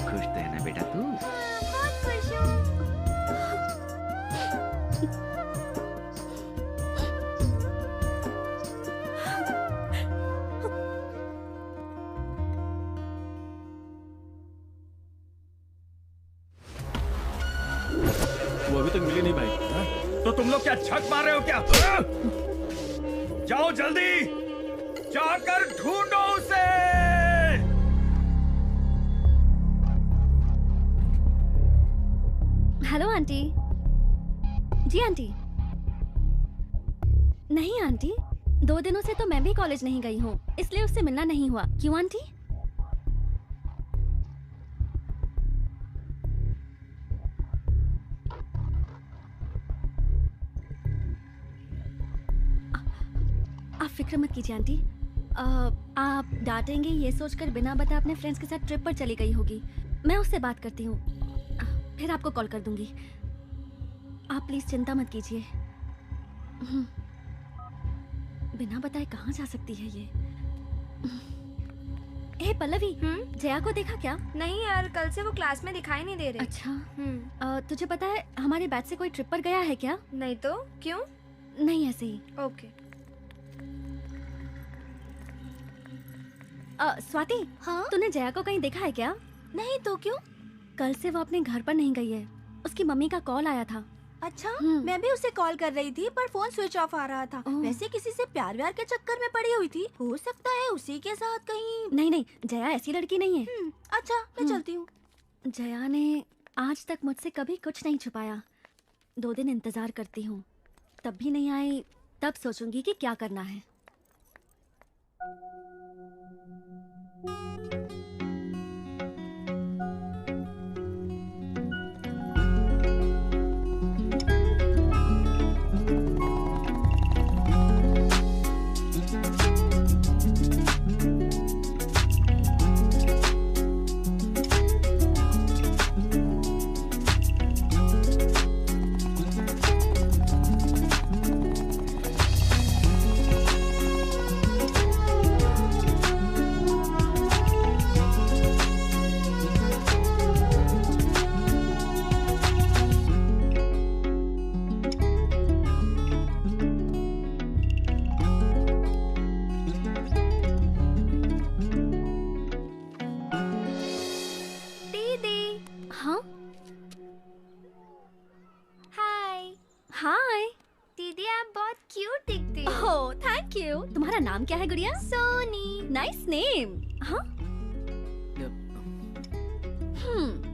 खुश रहना बेटा तू। बहुत खुश हूँ। वो अभी तक मिली नहीं भाई। तो तुम लोग क्या छक मार रहे हो क्या? जाओ जल्दी, जाकर ढूंढो उसे। Hello aunty. जी आंटी। नहीं आंटी, 2 दिनों से तो मैं भी कॉलेज नहीं गई हूँ, इसलिए उससे मिलना नहीं हुआ। क्यों आंटी? आप फिक्र मत कीजिए आंटी। आप डांटेंगे ये सोचकर बिना बताए अपने फ्रेंड्स के साथ ट्रिप पर चली गई होगी। मैं उससे बात करती हूँ, फिर आपको कॉल कर दूंगी। आप प्लीज चिंता मत कीजिए। बिना बताए कहाँ जा सकती है ये? हे पल्लवी, जया को देखा क्या? नहीं यार, कल से वो क्लास में दिखाई नहीं दे रहे। अच्छा। तुझे पता है हमारे बैच से कोई ट्रिप पर गया है क्या? नहीं तो क्यों? नहीं, ऐसे ही। ओके। स्वाति, हाँ? तूने जया को कहीं देखा है क्या? नहीं तो क्यों? कल से वो अपने घर पर नहीं गई है। उसकी मम्मी का कॉल आया था। अच्छा, मैं भी उसे कॉल कर रही थी पर फोन स्विच ऑफ आ रहा था। वैसे किसी से प्यार व्यार के चक्कर में पड़ी हुई थी, हो सकता है उसी के साथ कहीं। नहीं नहीं, जया ऐसी लड़की नहीं है। अच्छा, मैं चलती हूँ। जया ने आज तक मुझसे कभी कुछ नहीं छुपाया। 2 दिन इंतजार करती हूँ, तब भी नहीं आई, तब सोचूंगी कि क्या करना है। तुम्हारा नाम क्या है गुड़िया? सोनी। Nice name. हाँ?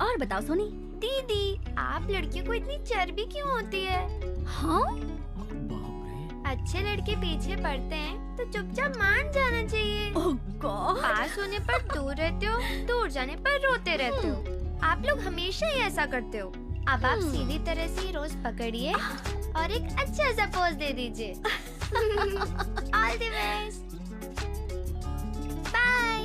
और बताओ सोनी। दीदी, आप लड़कियों को इतनी चर्बी क्यों होती है? हाँ? अच्छे लड़के पीछे पड़ते हैं तो चुपचाप मान जाना चाहिए। ओह गॉड। पास होने पर दूर रहते हो, दूर जाने पर रोते रहते हो। आप लोग हमेशा ही ऐसा करते हो। अब आप सीधी तरह से रोज पकड़िए और एक अच्छा सा पोज दे दीजिए। All the best. Bye.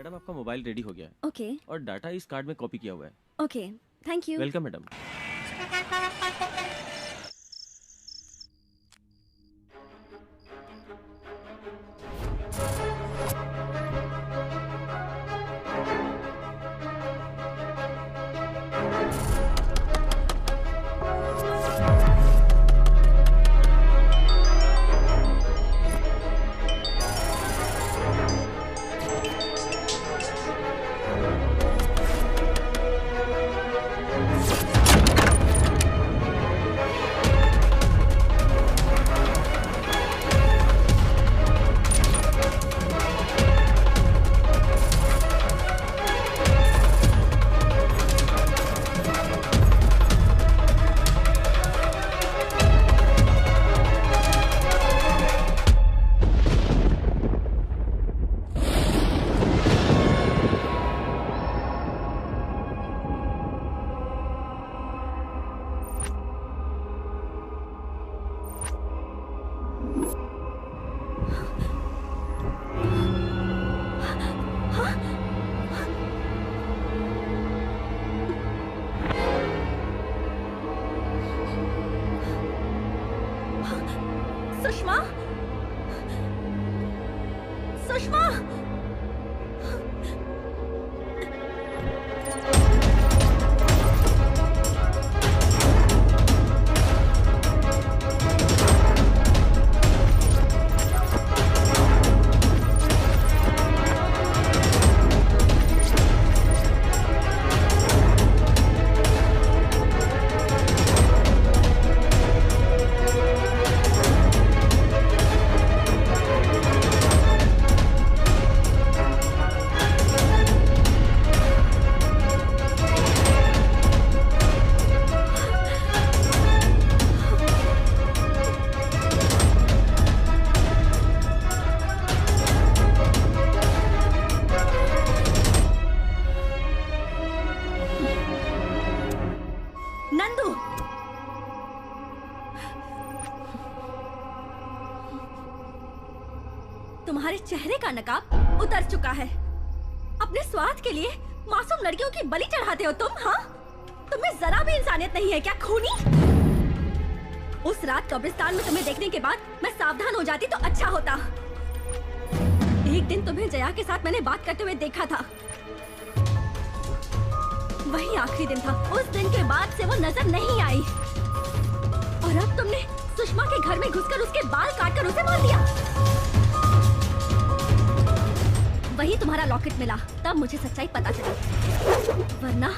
Madam आपका मोबाइल रेडी हो गया है ओके और डाटा इस कार्ड में कॉपी किया हुआ है। Okay thank you. Welcome madam. Sushma Sushma Nandu तुम्हारे चेहरे का नकाब उतर चुका है। अपने स्वार्थ के लिए मासूम लड़कियों की बलि चढ़ाते हो तुम। हाँ, तुम्हें जरा भी इंसानियत नहीं है क्या खूनी? उस रात कब्रिस्तान में तुम्हें देखने के बाद मैं सावधान हो जाती तो अच्छा होता। एक दिन तुम्हें जया के साथ मैंने बात करते हुए देखा था, वही आखिरी दिन था। उस दिन के बाद से वो नजर नहीं आई और अब तुमने सुषमा के घर में घुसकर उसके बाल काटकर उसे मार दिया। वही तुम्हारा लॉकेट मिला, तब मुझे सच्चाई पता चली। वरना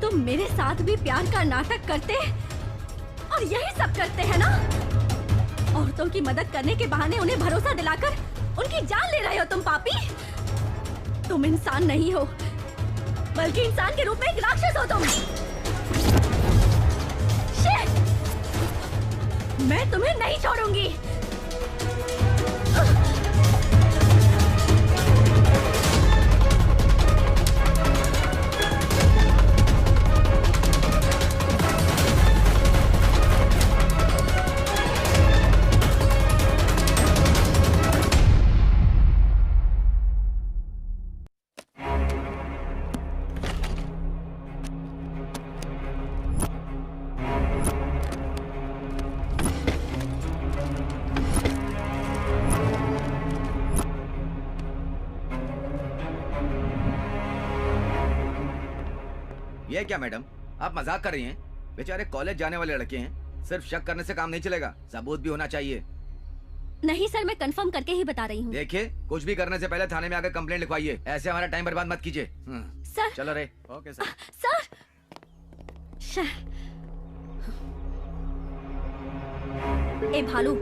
तुम मेरे साथ भी प्यार का नाटक करते और यही सब करते हैं ना। औरतों की मदद करने के बहाने उन्हें भरोसा दिलाकर उनकी जान ले रहे हो तुम पापी। तुम इंसान नहीं हो, बल्कि इंसान के रूप में एक राक्षस हो तुम। शिट! मैं तुम्हें नहीं छोड़ूंगी। ये क्या मैडम, आप मजाक कर रही हैं? बेचारे कॉलेज जाने वाले लड़के हैं, सिर्फ शक करने से काम नहीं चलेगा, सबूत भी होना चाहिए। नहीं सर, मैं कंफर्म करके ही बता रही हूँ। देखिए, कुछ भी करने से पहले थाने में आकर कंप्लेंट लिखवाइए, ऐसे हमारा टाइम बर्बाद मत कीजिए। सर चलो रे। Okay sir. सर ए भालू,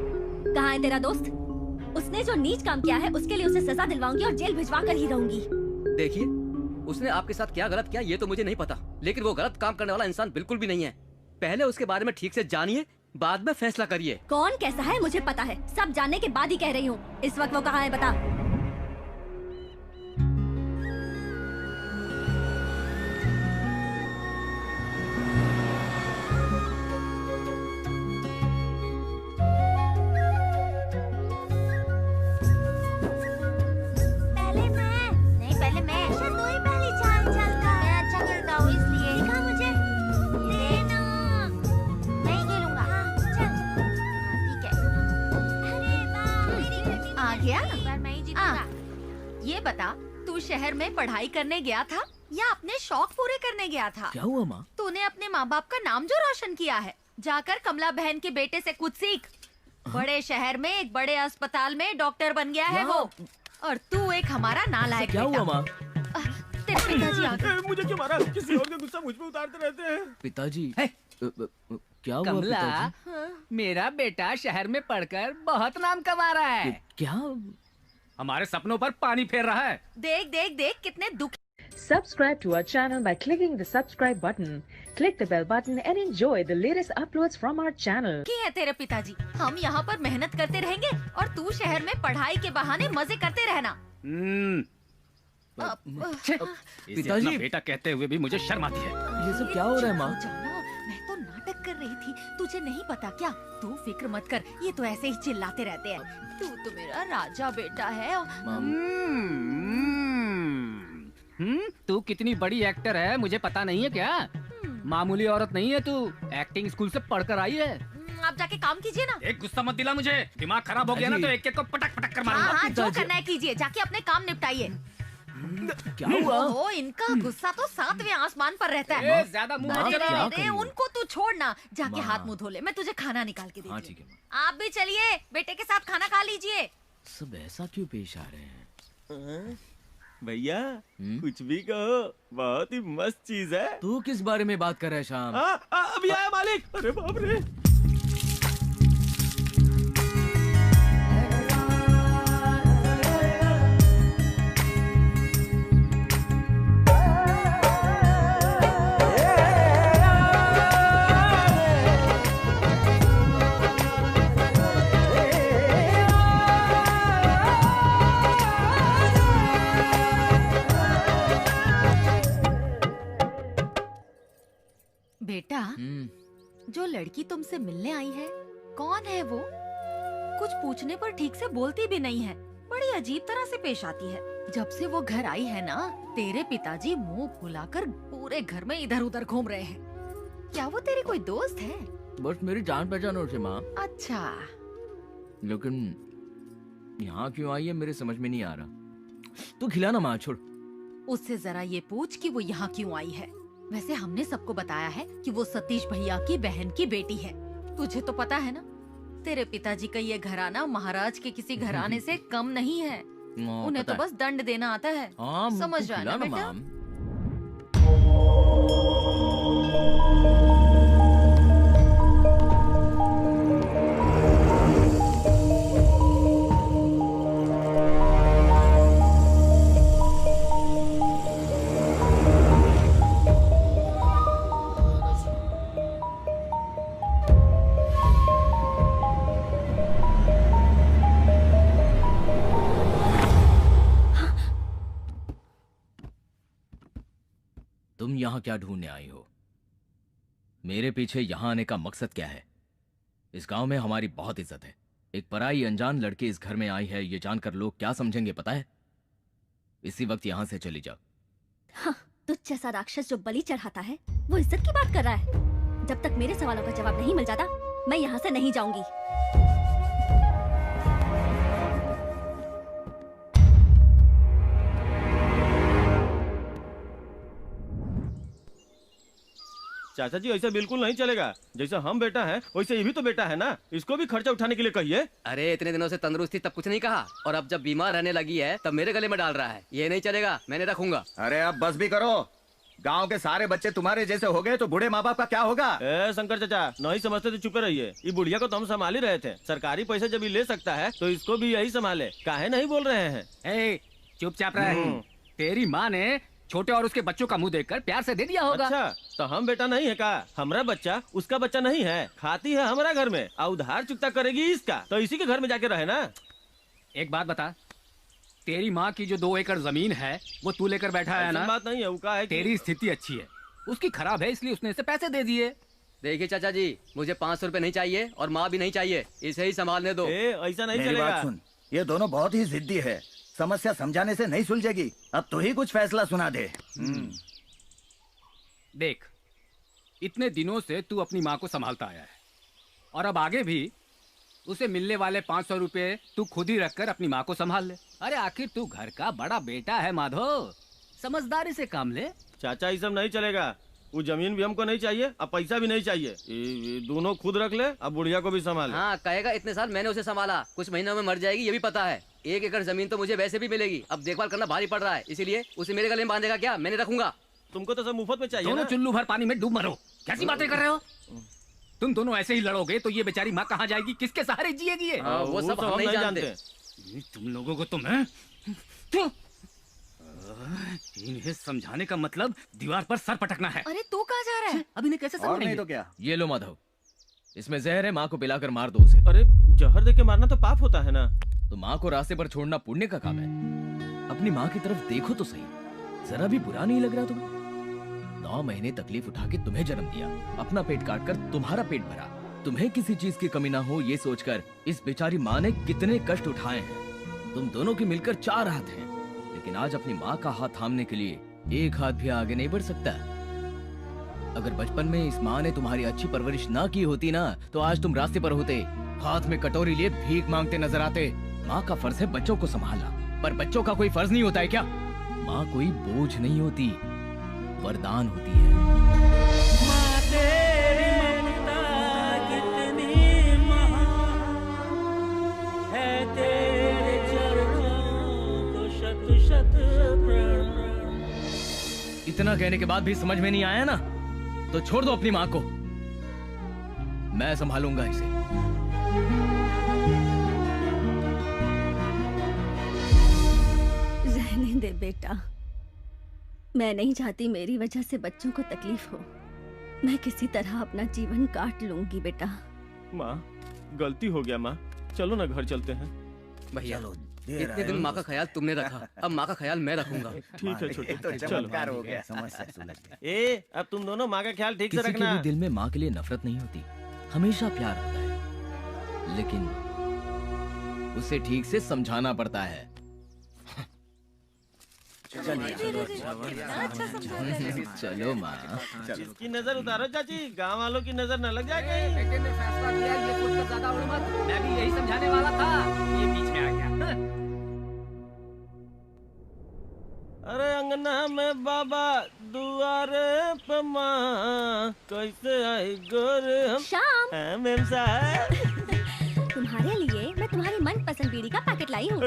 कहाँ है तेरा दोस्त? उसने जो नीच काम किया है उसके लिए उसे सजा दिलवाऊंगी और जेल भिजवा कर ही रहूंगी। देखिए, उसने आपके साथ क्या गलत किया ये तो मुझे नहीं पता, लेकिन वो गलत काम करने वाला इंसान बिल्कुल भी नहीं है। पहले उसके बारे में ठीक से जानिए, बाद में फैसला करिए। कौन कैसा है मुझे पता है, सब जानने के बाद ही कह रही हूँ। इस वक्त वो कहाँ है बता। पहले मैं। नहीं, पहले मैं। बता, तू शहर में पढ़ाई करने गया था या अपने शौक पूरे करने गया था? क्या हुआ माँ? तूने अपने माँ बाप का नाम जो रोशन किया है, जाकर कमला बहन के बेटे से कुछ सीख। बड़े शहर में एक बड़े अस्पताल में डॉक्टर बन गया है वो, और तू एक हमारा नालायक। क्या हुआ माँ? तेरे पिताजी आ गए। मुझे क्यों मारा? किसी और का गुस्सा मुझ पे उतारते रहते हैं। पिताजी क्या हुआ कमला, पिताजी? मेरा बेटा शहर में पढ़कर बहुत नाम कमा रहा है। क्या? हमारे सपनों पर पानी फेर रहा है। देख देख देख कितने दुख। Subscribe to our channel by clicking the subscribe button. Click the bell button and enjoy the latest uploads from our channel. की है तेरे पिताजी? हम यहाँ पर मेहनत करते रहेंगे और तू शहर में पढ़ाई के बहाने मजे करते रहना। पिताजी, बेटा कहते हुए भी मुझे शर्म आती है। ये सब क्या हो रहा है माँ? मैं तो नाटक कर रही थी, तुझे नहीं पता क्या? तू फिक्र मत कर, ये तो ऐसे ही चिल्लाते रहते हैं। तू तो मेरा राजा बेटा है। तू कितनी बड़ी एक्टर है मुझे पता नहीं है क्या? मामूली औरत नहीं है तू, एक्टिंग स्कूल से पढ़कर आई है। आप जाके काम कीजिए ना। एक गुस्सा मत दिला मुझे, दिमाग खराब हो गया ना तो एक एक को पटक पटक कर मारूंगा। हाँ, जो करना है कीजिए, जाके अपने काम निपटाइए। क्या हुआ? ओहो, इनका गुस्सा तो 7वें आसमान पर रहता ए, है। ज्यादा मुंह अरे मत चला। रे, उनको तू छोड़ना, जाके हाथ मुंह धो ले, मैं तुझे खाना निकाल के देती हूँ। आप भी चलिए, बेटे के साथ खाना खा लीजिए। सब ऐसा क्यों पेश आ रहे हैं? भैया कुछ भी कहो, बहुत ही मस्त चीज है। तू किस बारे में बात कर रहा है शाम? अभी आया मालिक। अरे बाप रे। बेटा, जो लड़की तुमसे मिलने आई है, कौन है वो? कुछ पूछने पर ठीक से बोलती भी नहीं है, बड़ी अजीब तरह से पेश आती है। जब से वो घर आई है ना, तेरे पिताजी मुंह फुलाकर पूरे घर में इधर उधर घूम रहे हैं। क्या वो तेरी कोई दोस्त है? बस मेरी जान पहचान से माँ। अच्छा। लेकिन यहाँ क्यों आई है मेरे समझ में नहीं आ रहा। तू खिलाना माँ, छोड़। उससे जरा ये पूछ कि वो यहाँ क्यों आई है। वैसे हमने सबको बताया है कि वो सतीश भैया की बहन की बेटी है। तुझे तो पता है ना, तेरे पिताजी का ये घराना महाराज के किसी घराने से कम नहीं है। उन्हें तो बस दंड देना आता है। समझ रहा है ना बेटा? तुम यहाँ क्या ढूंढने आई हो? मेरे पीछे यहाँ आने का मकसद क्या है? इस गांव में हमारी बहुत इज्जत है। एक पराई अनजान लड़की इस घर में आई है, ये जानकर लोग क्या समझेंगे पता है? इसी वक्त यहाँ से चली जाओ। हाँ, तुझ जैसा राक्षस जो बलि चढ़ाता है वो इज्जत की बात कर रहा है। जब तक मेरे सवालों का जवाब नहीं मिल जाता, मैं यहाँ से नहीं जाऊंगी। चाचा जी ऐसा बिल्कुल नहीं चलेगा। जैसा हम बेटा है वैसे ये भी तो बेटा है ना, इसको भी खर्चा उठाने के लिए कहिए। अरे इतने दिनों से तंदुरुस्त थी तब कुछ नहीं कहा, और अब जब बीमार रहने लगी है तब मेरे गले में डाल रहा है। ये नहीं चलेगा, मैंने रखूंगा। अरे अब बस भी करो। गांव के सारे बच्चे तुम्हारे जैसे हो गए तो बूढ़े माँ बाप का क्या होगा? शंकर चाचा नहीं समझते तो चुप रहिए। ये बुढ़िया को तो हम संभाल ही रहे थे। सरकारी पैसे जब ये ले सकता है तो इसको भी यही संभाले। काहे नहीं बोल रहे हैं? चुपचाप रहे। तेरी माँ ने छोटे और उसके बच्चों का मुंह देखकर प्यार से दे दिया होगा। अच्छा, तो हम बेटा नहीं है का? हमारा बच्चा उसका बच्चा नहीं है, खाती है हमारा घर में और उधार चुकता करेगी इसका, तो इसी के घर में जाके रहे ना। एक बात बता, तेरी माँ की जो 2 एकड़ जमीन है वो तू लेकर बैठा है ना? बात नहीं है, वो का है तेरी स्थिति अच्छी है, उसकी खराब है, इसलिए उसने इसे पैसे दे दिए। देखिए चाचा जी, मुझे 500 रुपए नहीं चाहिए और माँ भी नहीं चाहिए, इसे ही संभालने दो। ऐसा नहीं मेरी बात सुन, ये दोनों बहुत ही जिद्दी है। समस्या समझाने से नहीं सुलझेगी। अब तो ही कुछ फैसला सुना दे। देख, इतने दिनों से तू अपनी माँ को संभालता आया है और अब आगे भी उसे मिलने वाले 500 रुपए तू खुद ही रखकर अपनी माँ को संभाल ले। अरे आखिर तू घर का बड़ा बेटा है माधव, समझदारी से काम ले। चाचा ये सब नहीं चलेगा। वो जमीन भी हमको नहीं चाहिए, अब पैसा भी नहीं चाहिए। ये दोनों खुद रख ले, अब बुढ़िया को भी संभाल। हाँ कहेगा इतने साल मैंने उसे संभाला, कुछ महीनों में मर जाएगी ये भी पता है। 1 एकड़ जमीन तो मुझे वैसे भी मिलेगी, अब देखभाल करना भारी पड़ रहा है, इसीलिए उसे मेरे गले में बांधेगा क्या, मैंने रखूंगा। तुमको तो सब मुफ्त में चाहिए दोनों ना? चुल्लू भर पानी में डूब मरो, कैसी बातें कर रहे हो? तुम दोनों ऐसे ही लड़ोगे तो ये बेचारी माँ कहाँ जाएगी, किसके सहारे जिएगी ये? वो सब हम नहीं जानते। तुम लोगों को तो मैं इन्हें समझाने का मतलब दीवार पर सर पटकना है। अरे तू कहाँ जा रहा है? अब इन्हें कैसे समझाएंगे? नहीं तो क्या? ये लो माधव, इसमें जहर है, माँ को पिलाकर मार दो उसे। अरे जहर देके मारना तो पाप होता है ना। तो माँ को रास्ते पर छोड़ना पुण्य का काम है। अपनी माँ की तरफ देखो तो सही, जरा भी बुरा नहीं लग रहा तुम्हें? 9 महीने तकलीफ उठा के तुम्हें जन्म दिया, अपना पेट काट कर तुम्हारा पेट भरा, तुम्हें किसी चीज की कमी ना हो ये सोचकर इस बेचारी माँ ने कितने कष्ट उठाए हैं। तुम दोनों के मिलकर 4 हाथ हैं, लेकिन आज अपनी माँ का हाथ थामने के लिए 1 हाथ भी आगे नहीं बढ़ सकता। अगर बचपन में इस माँ ने तुम्हारी अच्छी परवरिश ना की होती ना, तो आज तुम रास्ते पर होते, हाथ में कटोरी लिए भीख मांगते नजर आते। माँ का फर्ज है बच्चों को संभालना, पर बच्चों का कोई फर्ज नहीं होता है क्या? माँ कोई बोझ नहीं होती, वरदान होती है। इतना कहने के बाद भी समझ में नहीं आया ना, तो छोड़ दो अपनी माँ को, मैं संभालूंगा इसे। रहने दे बेटा, मैं नहीं चाहती मेरी वजह से बच्चों को तकलीफ हो। मैं किसी तरह अपना जीवन काट लूंगी बेटा। माँ गलती हो गया माँ, चलो ना घर चलते हैं। भैया इतने दिन माँ का ख्याल तुमने रखा, अब माँ का ख्याल मैं रखूंगा। ठीक है छोटे, तो चमत्कार हो गया, समस्या सुलझ गई। ए अब तुम दोनों माँ का ख्याल ठीक से किसी के रखना। भी दिल में माँ के लिए नफरत नहीं होती, हमेशा प्यार होता है, लेकिन उसे ठीक से समझाना पड़ता है। चलो माँ, इसकी नजर उतारो चाची, गांव वालों की नजर न लग जाए। बेटे ने फैसला लिया, ये सोचकर ज्यादा उड़ मत, मैं भी यही समझाने वाला था, ये बीच में आ गया। अरे अंगना में बाबा दुआरे पे माँ, कैसे आई गोरे हम। श्याम, हाँ मेम साहब, तुम्हारे लिए मैं तुम्हारी मनपसंद बीड़ी का पैकेट लाई हूँ।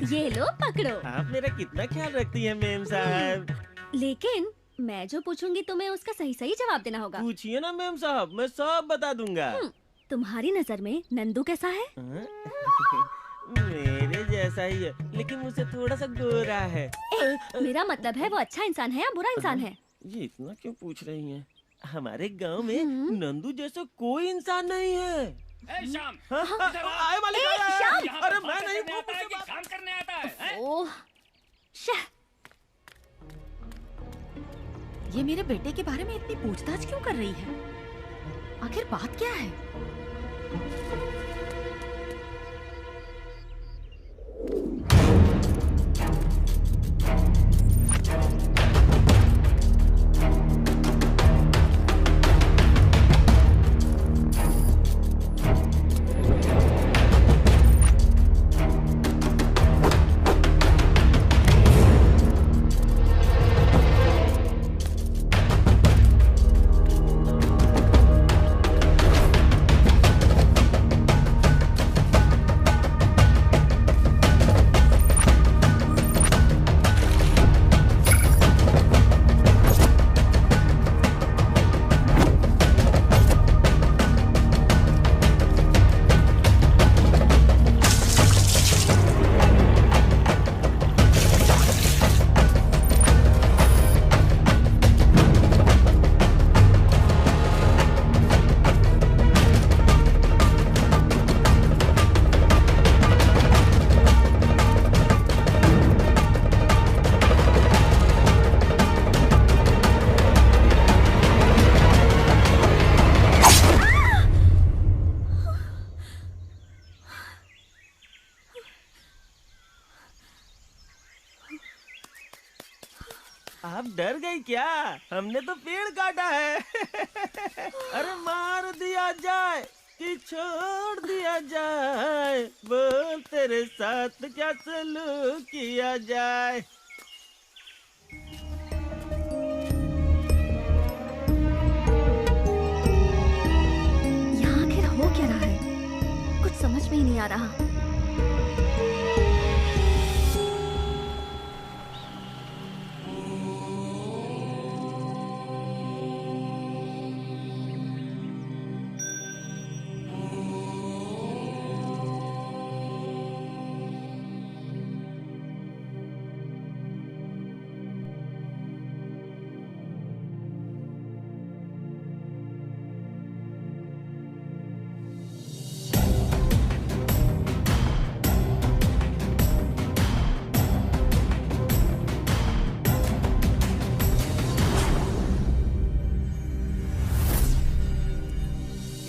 ये लो पकड़ो। आप मेरा कितना ख्याल रखती हैं मेम साहब। लेकिन मैं जो पूछूंगी तुम्हें उसका सही सही जवाब देना होगा। पूछिए ना मेम साहब, मैं सब बता दूंगा। तुम्हारी नजर में नंदू कैसा है? मेरे जैसा ही है, लेकिन मुझसे थोड़ा सा गोरा है। मेरा मतलब है वो अच्छा इंसान है या बुरा इंसान है? ये इतना क्यों पूछ रही हैं? हमारे गांव में नंदू जैसा कोई इंसान नहीं है। श्याम, आए मालिक आए। श्याम, अरे मैं नहीं, वो मुझसे काम करने आता है। ओह, ये मेरे बेटे के बारे में इतनी पूछताछ क्यों कर रही है? आखिर बात क्या है? आप डर गई क्या? हमने तो पेड़ काटा है। अरे मार दिया जाए। कि छोड़ दिया जाए, बोल तेरे साथ क्या सलूक किया जाए। यहाँ आखिर हो क्या रहा है, कुछ समझ में ही नहीं आ रहा।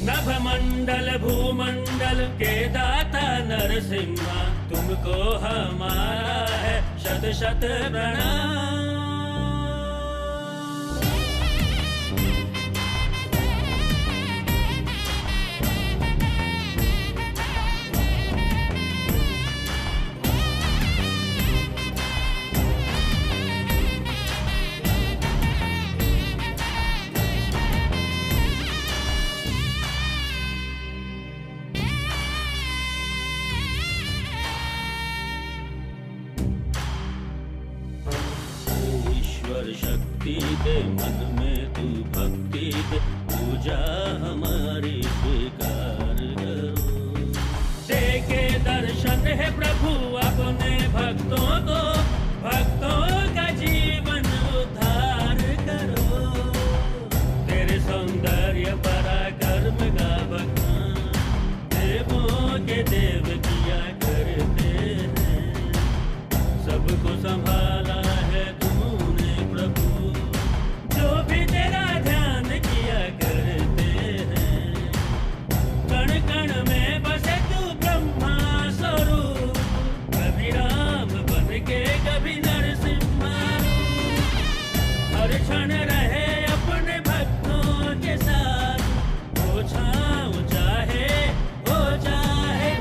नभमंडल भूमंडल के दाता नरसिम्हा, तुमको हमारा है शत शत प्रणाम। शक्ति दे मन में तू भक्ति दे, पूजा हमारी स्वीकार करो। दे के दर्शन है प्रभु अपने भक्तों को, भक्तों का जीवन उद्धार करो। तेरे सौंदर्य पराक्रम का बखान देवों के देव किया करते हैं। सबको संभाला है तूने प्रभु, जो भी तेरा ध्यान किया करते हैं। कण कण में बसे तू ब्रह्मा स्वरूप, कभी राम बन के कभी नरसिम्हा रूप। हर क्षण रहे अपने भक्तों के साथ, हो छाँव चाहे हो चाहे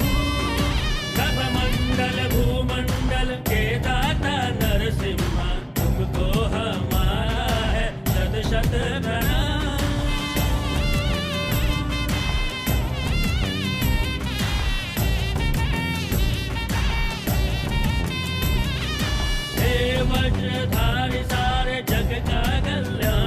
नभमंडल भूमंडल के दाता नरसिम्हा, तुमको हमारा है शत शत प्रणाम। हे वज्रधारी सारे जग का कल्याण,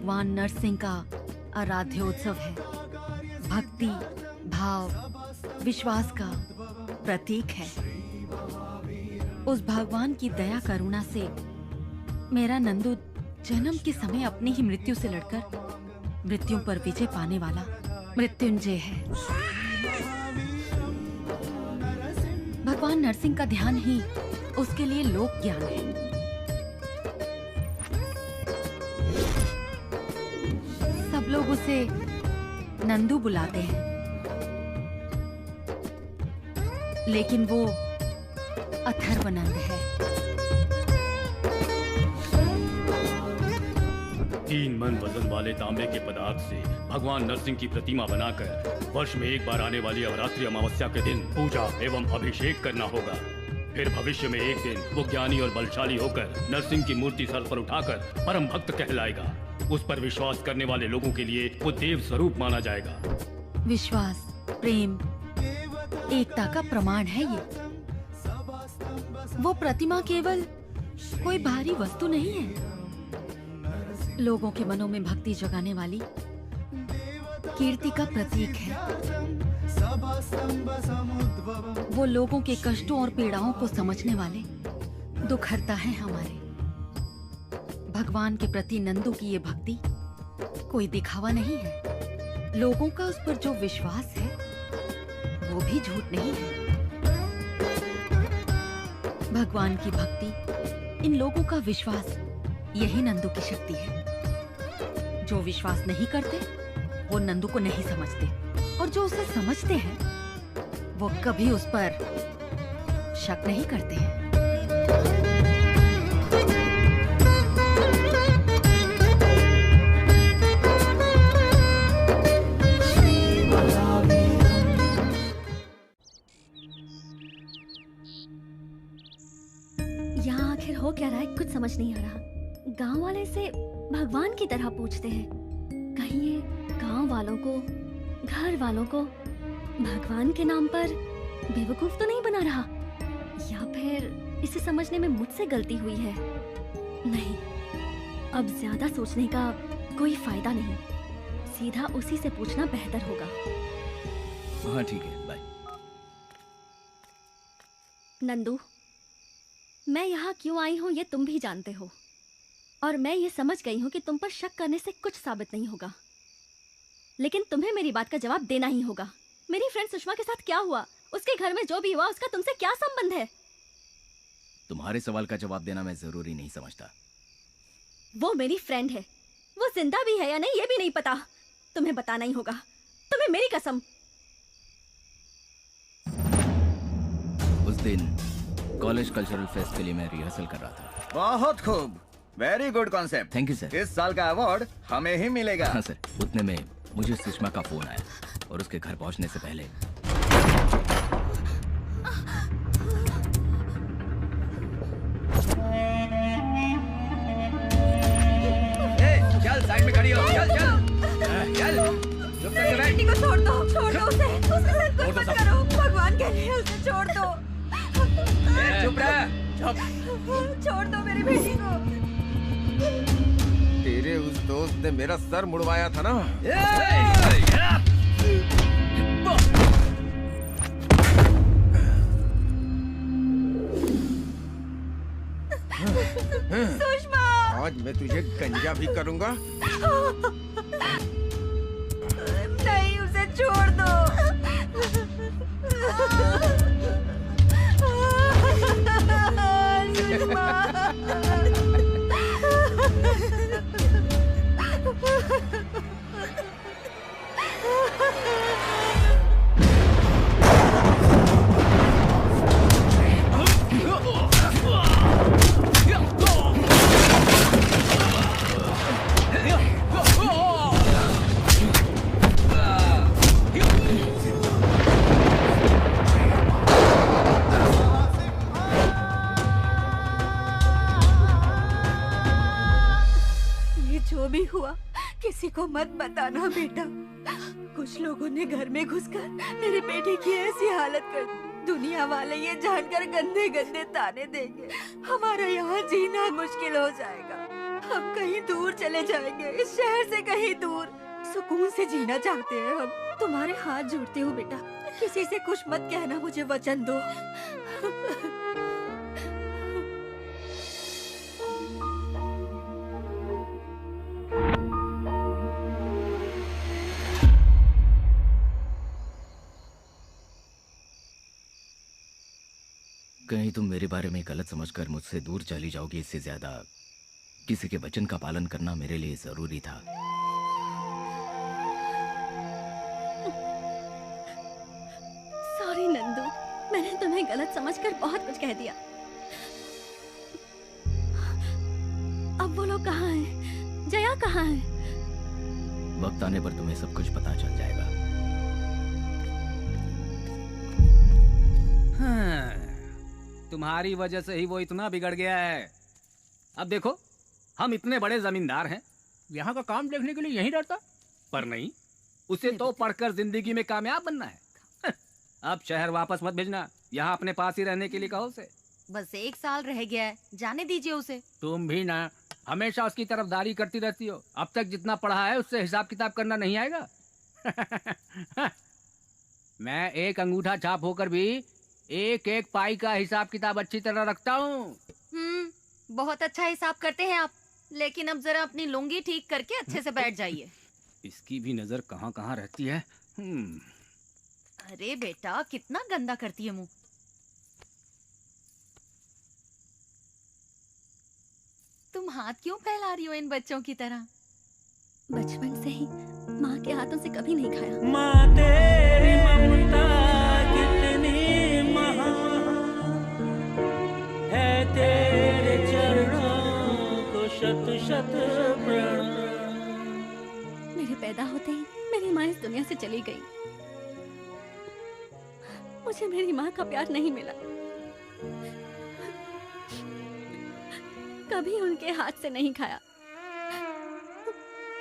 भगवान नरसिंह का आराध्योत्सव है। भक्ति, भाव, विश्वास का प्रतीक है। उस भगवान की दया करुणा से मेरा नंदू जन्म के समय अपनी ही मृत्यु से लड़कर मृत्यु पर विजय पाने वाला मृत्युंजय है। भगवान नरसिंह का ध्यान ही उसके लिए लोक ज्ञान है। सब लोग उसे नंदू बुलाते हैं, लेकिन वो अथर्वनंद है। 3 मन वजन वाले तांबे के पदार्थ से भगवान नरसिंह की प्रतिमा बनाकर वर्ष में एक बार आने वाली अवरात्रि अमावस्या के दिन पूजा एवं अभिषेक करना होगा। फिर भविष्य में एक दिन वो ज्ञानी और बलशाली होकर नरसिंह की मूर्ति सर पर उठाकर परम भक्त कहलाएगा। उस पर विश्वास करने वाले लोगों के लिए वो देव स्वरूप माना जाएगा। विश्वास, प्रेम, एकता का प्रमाण है ये। वो प्रतिमा केवल कोई भारी वस्तु नहीं है, लोगों के मनों में भक्ति जगाने वाली कीर्ति का प्रतीक है। वो लोगों के कष्टों और पीड़ाओं को समझने वाले दुखहर्ता है हमारे। भगवान के प्रति नंदू की ये भक्ति कोई दिखावा नहीं है। लोगों का उस पर जो विश्वास है वो भी झूठ नहीं है। भगवान की भक्ति, इन लोगों का विश्वास, यही नंदू की शक्ति है। जो विश्वास नहीं करते वो नंदू को नहीं समझते, और जो उसे समझते हैं वो कभी उस पर शक नहीं करते हैं। यहाँ आखिर हो क्या रहा है, कुछ समझ नहीं आ रहा। गांव वाले से भगवान की तरह पूछते हैं, कहीं ये गांव वालों को, घर वालों को भगवान के नाम पर बेवकूफ तो नहीं बना रहा, या फिर इसे समझने में मुझसे गलती हुई है। नहीं, अब ज्यादा सोचने का कोई फायदा नहीं, सीधा उसी से पूछना बेहतर होगा। हाँ ठीक है, बाय। नंदू, मैं यहाँ क्यों आई हूँ ये तुम भी जानते हो, और मैं ये समझ गई हूँ कि तुम पर शक करने से कुछ साबित नहीं होगा, लेकिन तुम्हें मेरी बात का जवाब देना ही होगा। मेरी फ्रेंड सुषमा के साथ क्या हुआ, उसके घर में जो भी हुआ, उसका तुमसे क्या संबंध है? तुम्हारे सवाल का जवाब देना मैं जरूरी नहीं समझता। वो मेरी फ्रेंड है, वो जिंदा भी है या नहीं ये भी नहीं पता, तुम्हें बताना ही होगा, तुम्हें मेरी कसम। उस दिन कॉलेज कल्चरल फेस्ट के लिए मैं रिहर्सल कर रहा था। बहुत खूब, very good concept. Thank you sir. इस साल का अवार्ड हमें ही मिलेगा। हाँ सर। उतने में मुझे सुषमा का फोन आया, और उसके घर पहुंचने से पहले चल साइड में खड़ी हो, चल चल चल। मेरी बेटी को छोड़ दो उसे, उसके साथ कुछ मत करो, भगवान के लिए उसे छोड़ दो। चुप रह, चुप। छोड़ दो मेरी बेटी को। तेरे उस दोस्त ने मेरा सर मुड़वाया था ना। सुषमा, आज मैं तुझे गंजा भी करूंगा। नहीं, उसे छोड़ दो। जो भी हुआ किसी को मत बताना बेटा। कुछ लोगों ने घर में घुसकर मेरी बेटी की ऐसी हालत कर दी, दुनिया वाले ये जानकर गंदे गंदे ताने देंगे, हमारा यहाँ जीना मुश्किल हो जाएगा। हम कहीं दूर चले जाएंगे, इस शहर से कहीं दूर। सुकून से जीना चाहते हैं हम। तुम्हारे हाथ जोड़ती हूँ बेटा, किसी से कुछ मत कहना, मुझे वचन दो। कहीं तुम मेरे बारे में गलत समझकर मुझसे दूर चली जाओगी, इससे ज्यादा किसी के वचन का पालन करना मेरे लिए जरूरी था। सॉरी नंदू, मैंने तुम्हें गलत समझकर बहुत कुछ कह दिया। अब वो लोग कहाँ हैं? जया कहाँ है? वक्त आने पर तुम्हें सब कुछ पता चल जाएगा। हाँ, तुम्हारी वजह से ही वो इतना बिगड़ गया है। अब देखो, हम इतने बड़े जमींदार हैं, यहाँ का काम देखने के लिए यहीं रहता, पर नहीं, उसे तो पढ़कर जिंदगी में कामयाब बनना है। अब शहर वापस मत भेजना, यहाँ अपने पास ही रहने के लिए कहो उसे। बस 1 साल रह गया है, जाने दीजिए उसे। तुम भी ना हमेशा उसकी तरफदारी करती रहती हो। अब तक जितना पढ़ा है उससे हिसाब किताब करना नहीं आएगा। मैं एक अंगूठा छाप होकर भी एक एक पाई का हिसाब किताब अच्छी तरह रखता हूँ। बहुत अच्छा हिसाब करते हैं आप, लेकिन अब जरा अपनी लुंगी ठीक करके अच्छे से बैठ जाइए। इसकी भी नजर कहाँ कहाँ रहती है। अरे बेटा, कितना गंदा करती है मुंह। तुम हाथ क्यों फैला रही हो इन बच्चों की तरह? बचपन से ही माँ के हाथों से कभी नहीं खाया। माँ तेरी ममता कितनी महान है, तेरे चरणों को शत शत प्रणाम। मेरे पैदा होते ही मेरी माँ इस दुनिया से चली गई। मुझे मेरी माँ का प्यार नहीं मिला। कभी उनके हाथ से नहीं खाया।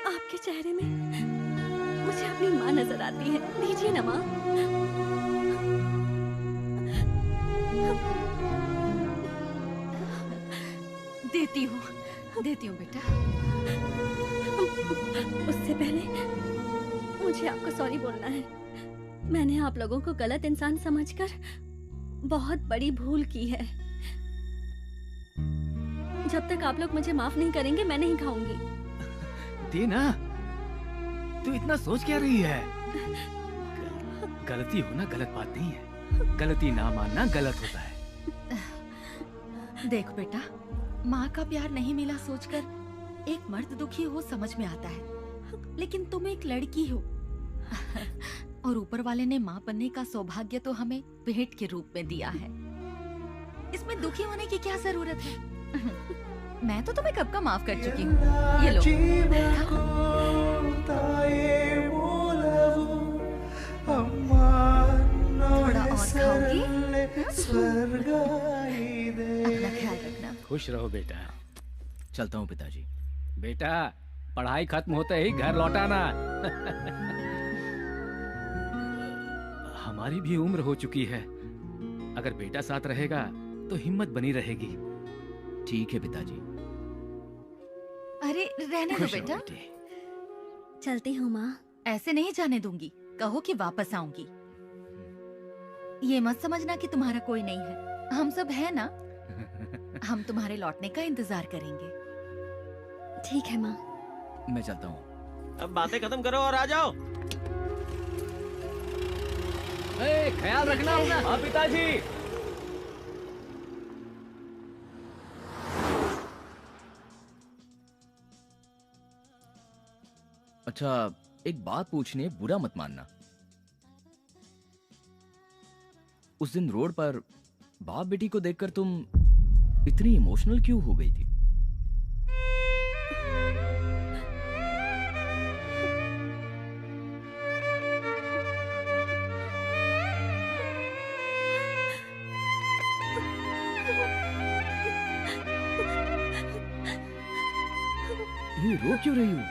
आपके चेहरे में मुझे अपनी माँ नजर आती है। दीजिए ना माँ। देती हूँ बेटा। उससे पहले मुझे आपको सॉरी बोलना है। मैंने आप लोगों को गलत इंसान समझकर बहुत बड़ी भूल की है। जब तक आप लोग मुझे माफ नहीं करेंगे, मैं नहीं खाऊंगी। दीना, तू इतना सोच क्या रही है? गलती होना गलत बात नहीं है। गलती ना मानना गलत होता है। देख बेटा, माँ का प्यार नहीं मिला सोचकर एक मर्द दुखी हो समझ में आता है, लेकिन तुम एक लड़की हो और ऊपर वाले ने माँ बनने का सौभाग्य तो हमें भेंट के रूप में दिया है। इसमें दुखी होने की क्या जरूरत है? मैं तो तुम्हें कब का माफ कर चुकी हूँ। ये लो। थोड़ा और खाओगी? अपना ख्याल रखना। खुश रहो बेटा। चलता हूँ पिताजी। बेटा, पढ़ाई खत्म होते ही घर लौटाना। हमारी भी उम्र हो चुकी है। अगर बेटा साथ रहेगा तो हिम्मत बनी रहेगी। ठीक है पिताजी। अरे रहने दो बेटा। चलती हूँ माँ। ऐसे नहीं जाने दूंगी। कहो कि वापस आऊंगी। ये मत समझना कि तुम्हारा कोई नहीं है। हम सब है ना। हम तुम्हारे लौटने का इंतजार करेंगे। ठीक है माँ। मैं चलता हूँ। अब बातें खत्म करो और आ जाओ। ख्याल रखना अपना। हाँ पिताजी। अच्छा, एक बात पूछनी है, बुरा मत मानना। उस दिन रोड पर बाप बेटी को देखकर तुम इतनी इमोशनल क्यों हो गई थी? ये रो क्यों रही हो?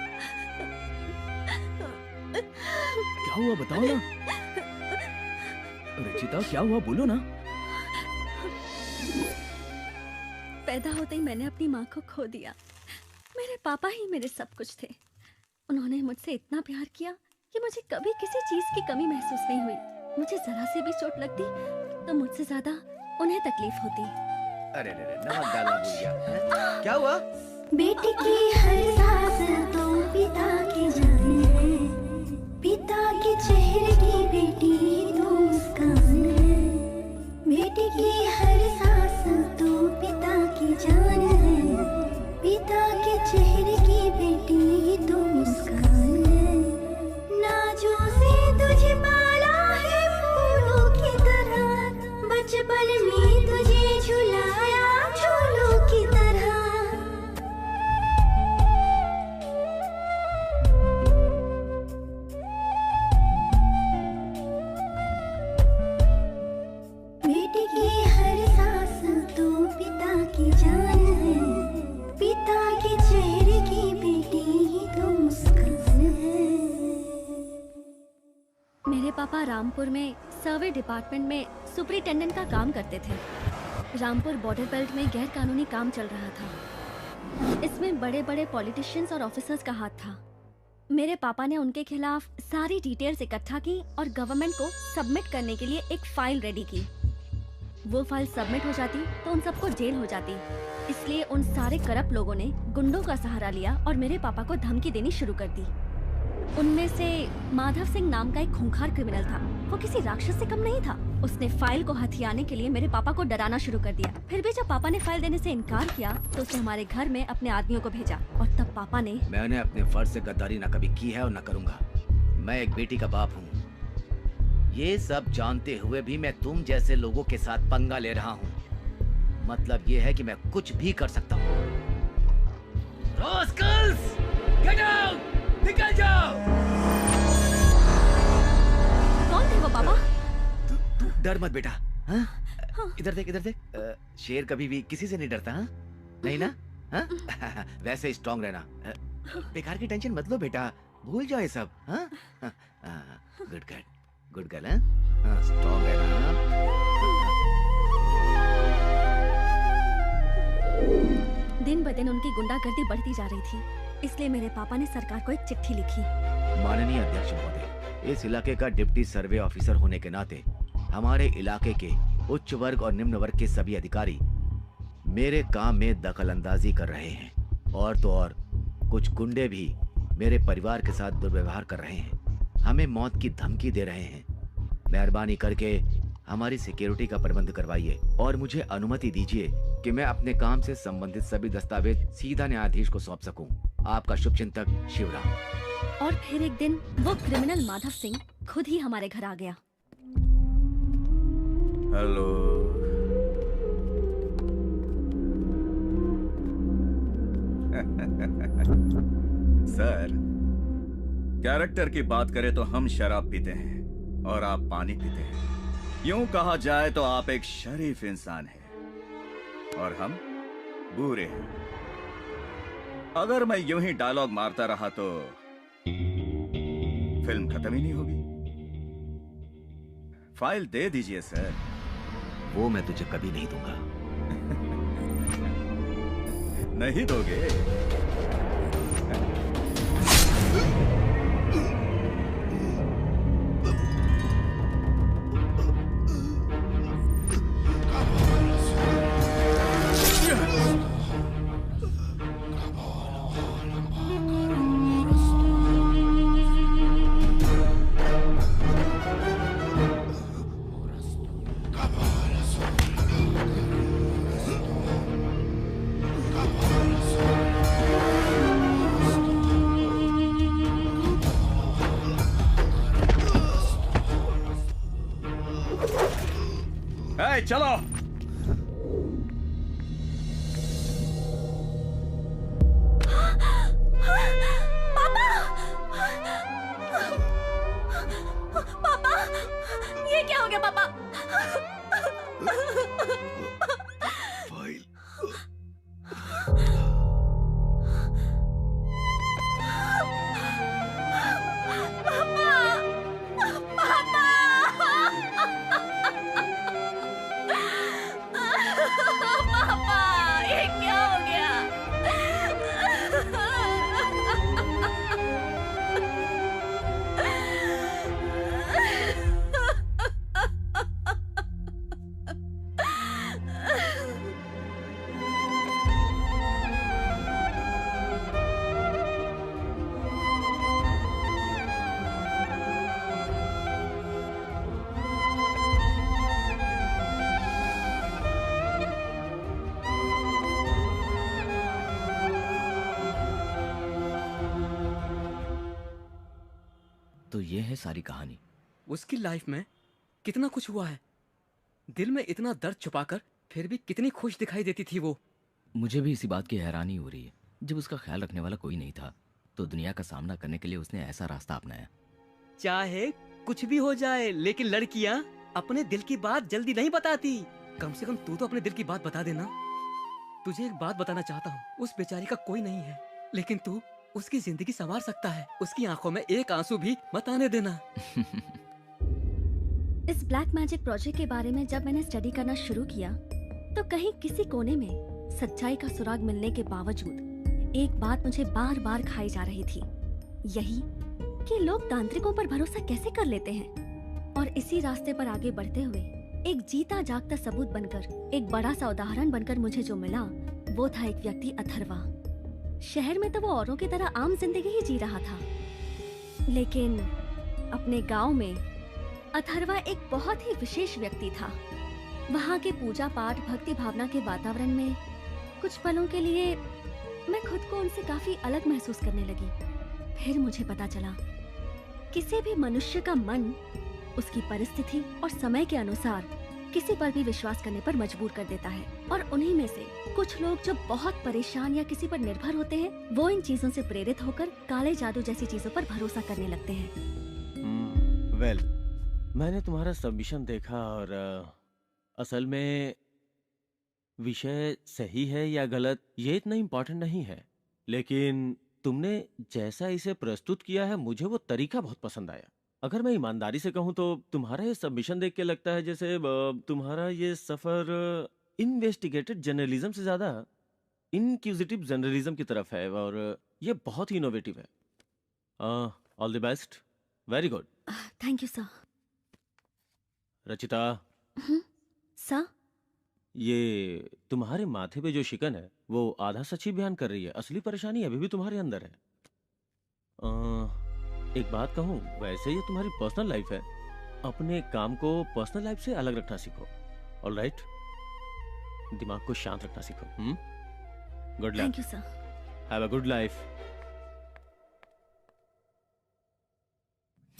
क्या हुआ बताओ ना। रचिता, क्या हुआ बोलो ना। पैदा होते ही मैंने अपनी माँ को खो दिया। मेरे पापा ही मेरे सब कुछ थे। उन्होंने मुझसे इतना प्यार किया कि मुझे कभी किसी चीज की कमी महसूस नहीं हुई। मुझे जरा से भी चोट लगती तो मुझसे ज्यादा उन्हें तकलीफ होती। अरे नमक डालना भूल गया। क्या हुआ? बेटी की हर सांस तो पिता की जान है, पिता के चेहरे की बेटी तो मुस्कान है। बेटी की हर सांस तो पिता की जान है, पिता के चेहरे की बेटी तो मुस्कान है। नाजों से तुझे पाला है फूलों की तरह, बचपन में तुझे झुलाया झूलों की तरह। बेटी की हर सांस तो पिता की जान है, पिता के चेहरे की बेटी तो मुस्कान है। मेरे पापा रामपुर में सर्वे डिपार्टमेंट में सुपरिटेंडेंट का काम करते थे। रामपुर बॉर्डर बेल्ट में गैर कानूनी काम चल रहा था। इसमें बड़े बड़े पॉलिटिशियंस और ऑफिसर्स का हाथ था। मेरे पापा ने उनके खिलाफ सारी डिटेल्स इकट्ठा की और गवर्नमेंट को सबमिट करने के लिए एक फाइल रेडी की। वो फाइल सबमिट हो जाती तो उन सबको जेल हो जाती। इसलिए उन सारे करप्ट लोगों ने गुंडों का सहारा लिया और मेरे पापा को धमकी देनी शुरू कर दी। उनमें से माधव सिंह नाम का एक खूंखार क्रिमिनल था। वो किसी राक्षस से कम नहीं था। उसने फाइल को हथियाने के लिए मेरे पापा को डराना शुरू कर दिया। फिर भी जब पापा ने फाइल देने से इनकार किया तो उसने हमारे घर में अपने आदमियों को भेजा और तब पापा ने मैंने अपने फर्ज से गद्दारी न कभी की है और न करूंगा। मैं एक बेटी का बाप हूँ। ये सब जानते हुए भी मैं तुम जैसे लोगों के साथ पंगा ले रहा हूँ। मतलब ये है कि मैं कुछ भी कर सकता हूँ। Rascals, get out! निकल जाओ! कौन थे वो पापा? तू डर मत बेटा। हाँ? इधर देख, इधर देख। शेर कभी भी किसी से नहीं डरता। हाँ? नहीं ना? हाँ? वैसे ही स्ट्रॉन्ग रहना। बेकार की टेंशन मत लो बेटा, भूल जाओ ये सब। हाँ? Good girl, good girl. हाँ, स्ट्रॉन्ग रहना। दिन ब दिन उनकी गुंडागर्दी बढ़ती जा रही थी, इसलिए मेरे पापा ने सरकार को एक चिट्ठी लिखी। माननीय अध्यक्ष महोदय, इस इलाके का डिप्टी सर्वे ऑफिसर होने के नाते हमारे इलाके के उच्च वर्ग और निम्न वर्ग के सभी अधिकारी मेरे काम में दखल अंदाजी कर रहे हैं। और तो और कुछ गुंडे भी मेरे परिवार के साथ दुर्व्यवहार कर रहे हैं, हमें मौत की धमकी दे रहे हैं। मेहरबानी करके हमारी सिक्योरिटी का प्रबंध करवाइए और मुझे अनुमति दीजिए कि मैं अपने काम से संबंधित सभी दस्तावेज सीधा न्यायाधीश को सौंप सकूं। आपका शुभचिंतक शिवराम। और फिर एक दिन वो क्रिमिनल माधव सिंह खुद ही हमारे घर आ गया। हेलो। सर, कैरेक्टर की बात करें तो हम शराब पीते हैं और आप पानी पीते हैं। यूं कहा जाए तो आप एक शरीफ इंसान हैं और हम बुरे हैं। अगर मैं यूं ही डायलॉग मारता रहा तो फिल्म खत्म ही नहीं होगी। फाइल दे दीजिए सर। वो मैं तुझे कभी नहीं दूंगा। नहीं दोगे? चलो। पापा! पापा! ये क्या हो गया पापा? ये है सारी कहानी। उसकी लाइफ में कितना कुछ हुआ है, दिल में इतना दर्द छुपाकर फिर भी कितनी खुश दिखाई देती थी वो। मुझे भी इसी बात की हैरानी हो रही है। जब उसका ख्याल रखने वाला कोई नहीं था तो दुनिया का सामना करने के लिए उसने ऐसा रास्ता अपनाया। चाहे कुछ भी हो जाए, लेकिन लड़कियां अपने दिल की बात जल्दी नहीं बताती। कम से कम तू तो अपने दिल की बात बता देना। तुझे एक बात बताना चाहता हूँ, उस बेचारी का कोई नहीं है, लेकिन तू उसकी जिंदगी संवार सकता है। उसकी आंखों में एक आंसू भी मत आने देना। इस ब्लैक मैजिक प्रोजेक्ट के बारे में जब मैंने स्टडी करना शुरू किया तो कहीं किसी कोने में सच्चाई का सुराग मिलने के बावजूद एक बात मुझे बार बार खाई जा रही थी, यही कि लोग तांत्रिकों पर भरोसा कैसे कर लेते हैं। और इसी रास्ते पर आगे बढ़ते हुए एक जीता जागता सबूत बनकर, एक बड़ा सा उदाहरण बनकर मुझे जो मिला वो था एक व्यक्ति अथर्वा। शहर में तो वो औरों की तरह आम जिंदगी ही जी रहा था, लेकिन अपने गांव में अथर्वा एक बहुत ही विशेष व्यक्ति था। वहाँ के पूजा पाठ, भक्ति भावना के वातावरण में कुछ पलों के लिए मैं खुद को उनसे काफी अलग महसूस करने लगी। फिर मुझे पता चला किसी भी मनुष्य का मन उसकी परिस्थिति और समय के अनुसार किसी पर भी विश्वास करने पर मजबूर कर देता है। और उन्हीं में से कुछ लोग जो बहुत परेशान या किसी पर निर्भर होते हैं, वो इन चीजों से प्रेरित होकर काले जादू जैसी चीजों पर भरोसा करने लगते हैं। वेल, मैंने तुम्हारा सबमिशन देखा और असल में विषय सही है या गलत ये इतना इम्पोर्टेंट नहीं है, लेकिन तुमने जैसा इसे प्रस्तुत किया है मुझे वो तरीका बहुत पसंद आया। अगर मैं ईमानदारी से कहूँ तो तुम्हारा ये सबमिशन देख के लगता है जैसे तुम्हारा ये सफर इन्वेस्टिगेटेड जर्नलिज्म से ज्यादा इनक्यूजिटिव जर्नलिज्म की तरफ है, और ये बहुत ही इनोवेटिव है। All the best, very good. Thank you sir. Rachita, sir, ये तुम्हारे माथे पे जो शिकन है वो आधा सच ही बयान कर रही है। असली परेशानी अभी भी तुम्हारे अंदर है। एक बात कहूँ, वैसे ये तुम्हारी पर्सनल लाइफ है, अपने काम को पर्सनल लाइफ से अलग रखना सीखो। ऑलराइट, दिमाग को शांत रखना सीखो। Good luck. Thank you sir. Have a good life.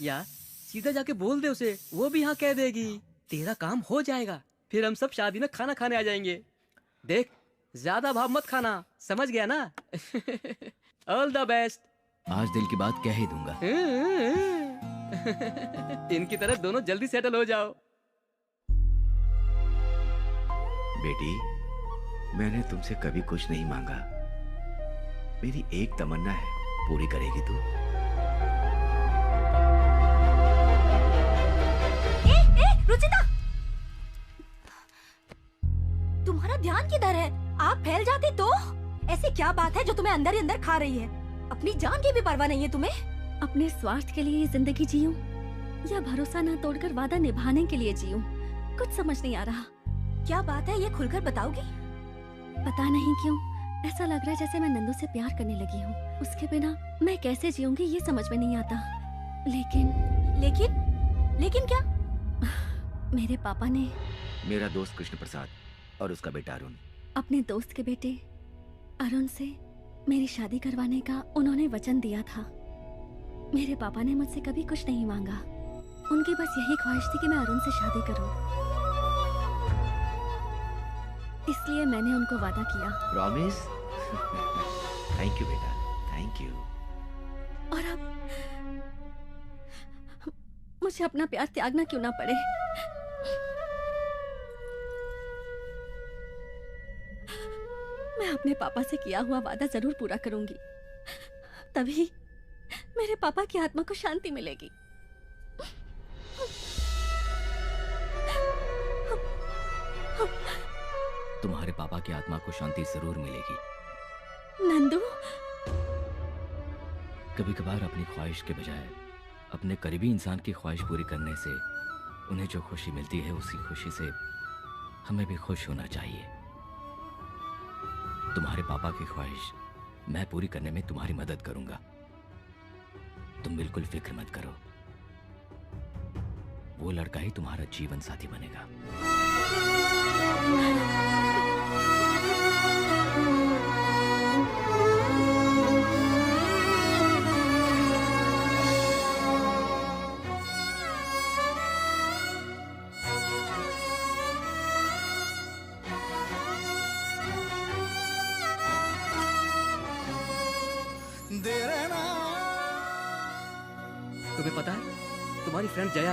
यार सीधा जाके बोल दे उसे, वो भी हाँ कह देगी। तेरा काम हो जाएगा, फिर हम सब शादी में खाना खाने आ जाएंगे। देख, ज्यादा भाव मत खाना, समझ गया ना? All the best. आज दिल की बात कह ही दूंगा। इनकी तरह दोनों जल्दी सेटल हो जाओ। बेटी, मैंने तुमसे कभी कुछ नहीं मांगा। मेरी एक तमन्ना है, पूरी करेगी तू? रुचिता, तुम्हारा ध्यान किधर है? आप फैल जाती तो? ऐसी क्या बात है जो तुम्हें अंदर ही अंदर खा रही है? अपनी जान की भी परवाह नहीं है तुम्हें? अपने स्वार्थ के लिए ये जिंदगी जीऊं या भरोसा ना तोड़कर वादा निभाने के लिए जीऊं, कुछ समझ नहीं आ रहा। क्या बात है, ये खुलकर बताओगी? पता नहीं क्यों ऐसा लग रहा है जैसे मैं नंदू से प्यार करने लगी हूँ। उसके बिना मैं कैसे जीऊंगी ये समझ में नहीं आता। लेकिन क्या? मेरे पापा ने मेरा दोस्त कृष्ण प्रसाद और उसका बेटा अरुण, अपने दोस्त के बेटे अरुण से मेरी शादी करवाने का उन्होंने वचन दिया था। मेरे पापा ने मुझसे कभी कुछ नहीं मांगा, उनकी बस यही ख्वाहिश थी कि मैं अरुण से शादी करूं। इसलिए मैंने उनको वादा किया। प्रॉमिस? थैंक यू बेटा, थैंक यू। और अब मुझे अपना प्यार त्यागना क्यों ना पड़े। मैं अपने पापा से किया हुआ वादा जरूर पूरा करूंगी, तभी मेरे पापा की आत्मा को शांति मिलेगी। तुम्हारे पापा की आत्मा को शांति जरूर मिलेगी। नंदू, कभी कभार अपनी ख्वाहिश के बजाय अपने करीबी इंसान की ख्वाहिश पूरी करने से उन्हें जो खुशी मिलती है उसी खुशी से हमें भी खुश होना चाहिए। तुम्हारे पापा की ख्वाहिश मैं पूरी करने में तुम्हारी मदद करूंगा। तुम बिल्कुल फिक्र मत करो, वो लड़का ही तुम्हारा जीवन साथी बनेगा। तुम्हारी फ्रेंड जया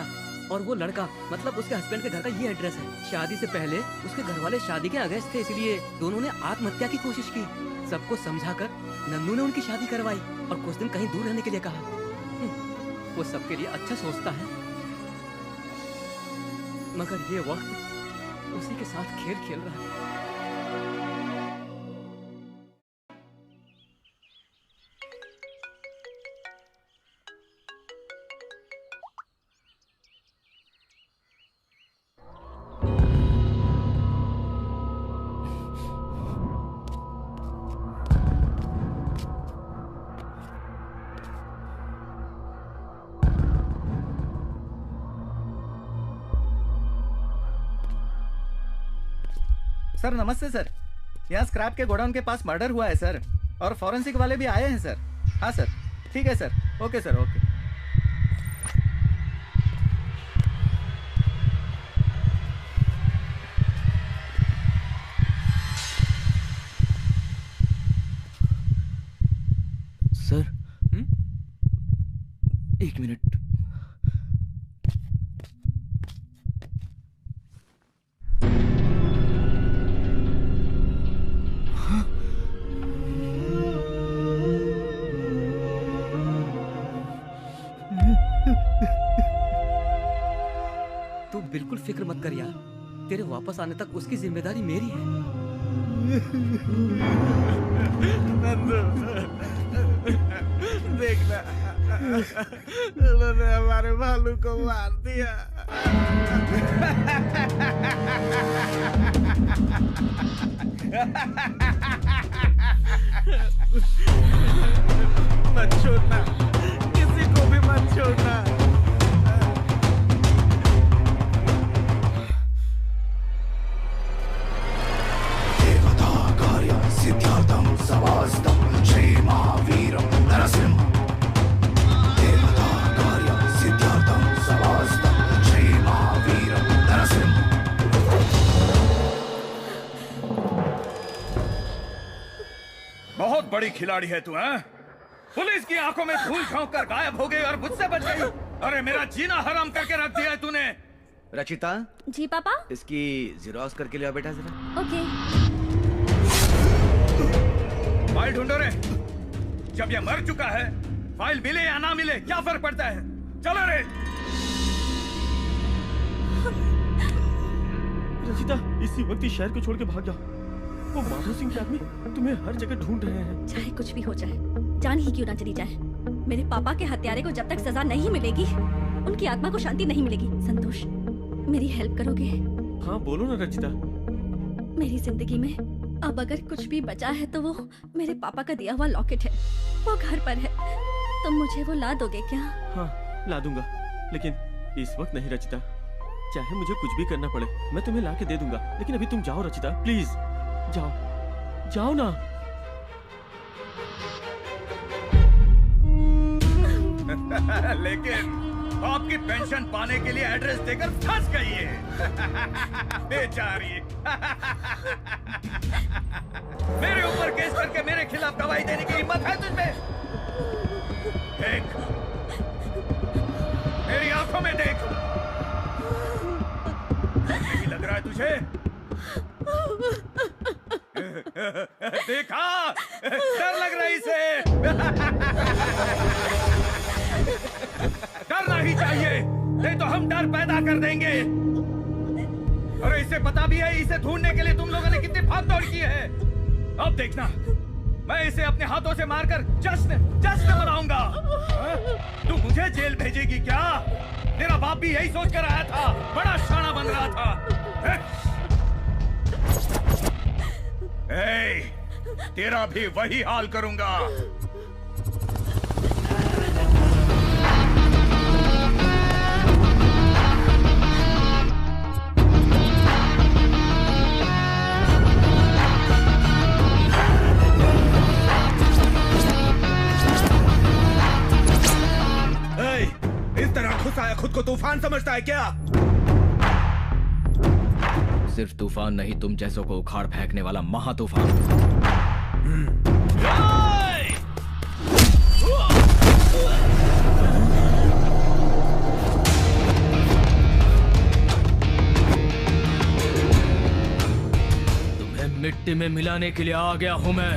और वो लड़का मतलब उसके हस्बैंड के घर का ये एड्रेस है। शादी से पहले उसके घर वाले शादी के अगेंस्ट थे, इसलिए दोनों ने आत्महत्या की कोशिश की। सबको समझाकर नन्नू ने उनकी शादी करवाई और कुछ दिन कहीं दूर रहने के लिए कहा। वो सबके लिए अच्छा सोचता है, मगर ये वक्त उसी के साथ खेल खेल रहा है। सर नमस्ते सर, यहाँ स्क्रैप के गोडाउन के पास मर्डर हुआ है सर, और फॉरेंसिक वाले भी आए हैं सर। हाँ सर, ठीक है sir, okay sir, okay. Sir, एक मिनट। तू बिल्कुल फिक्र मत कर यार, तेरे वापस आने तक उसकी जिम्मेदारी मेरी है। देखना, उन्होंने हमारे भालू को मार दिया। मत छोड़ना, किसी को भी मत छोड़ना। सिद्धार्थम सवास्तम श्री महावीरम नरसिंह। देवता कार्य सिद्धार्थम सवास्तम श्री महावीरम नरसिंह। बहुत बड़ी खिलाड़ी है तू, हैं? पुलिस की आंखों में धूल झोंक कर गायब हो गई और मुझसे बच गई। अरे मेरा जीना हराम करके रख दिया है तूने। रचिता, जी पापा। इसकी ज़ेरॉक्स करके लिया बेटा जरा। ओके। फाइल ढूंढो रे। जब ये मर चुका है, फाइल मिले या ना मिले क्या फर्क पड़ता है? चलो रे। रचिता, इसी वक्त इस शहर को छोड़ के भाग जाओ। वो माधो सिंह के आदमी तुम्हें हर जगह ढूंढ रहे हैं। चाहे कुछ भी हो जाए, जान ही क्यों ना चली जाए, मेरे पापा के हत्यारे को जब तक सजा नहीं मिलेगी, उनकी आत्मा को शांति नहीं मिलेगी। संतोष, मेरी हेल्प करोगे? हाँ बोलो ना रचिता। मेरी जिंदगी में अब अगर कुछ भी बचा है तो वो मेरे पापा का दिया हुआ लॉकेट है। वो घर पर है, तुम मुझे वो ला दोगे क्या? हाँ ला दूंगा, लेकिन इस वक्त नहीं रचिता। चाहे मुझे कुछ भी करना पड़े, मैं तुम्हें ला के दे दूंगा, लेकिन अभी तुम जाओ रचिता, प्लीज जाओ, जाओ ना। लेकिन आपकी पेंशन पाने के लिए एड्रेस देकर फंस गई है। बेचारी। मेरे ऊपर केस करके मेरे खिलाफ गवाही देने की हिम्मत है तुझमें? देख, मेरी आंखों में देख। नहीं लग रहा है तुझे? देखा, डर लग रहा है इसे। डरना ही चाहिए, नहीं तो हम डर पैदा कर देंगे। अरे इसे पता भी है इसे ढूंढने के लिए तुम लोगों ने कितनी भागदौड़ की है। अब देखना, मैं इसे अपने हाथों से मारकर जश्न मनाऊंगा। तू मुझे जेल भेजेगी क्या? तेरा बाप भी यही सोच कर आया था, बड़ा शाना बन रहा था। तेरा भी वही हाल करूंगा। इस तरह घुस आया खुद को तूफान समझता है क्या? सिर्फ तूफान नहीं, तुम जैसों को उखाड़ फेंकने वाला महा तूफान। मिट्टी में मिलाने के लिए आ गया हूं मैं।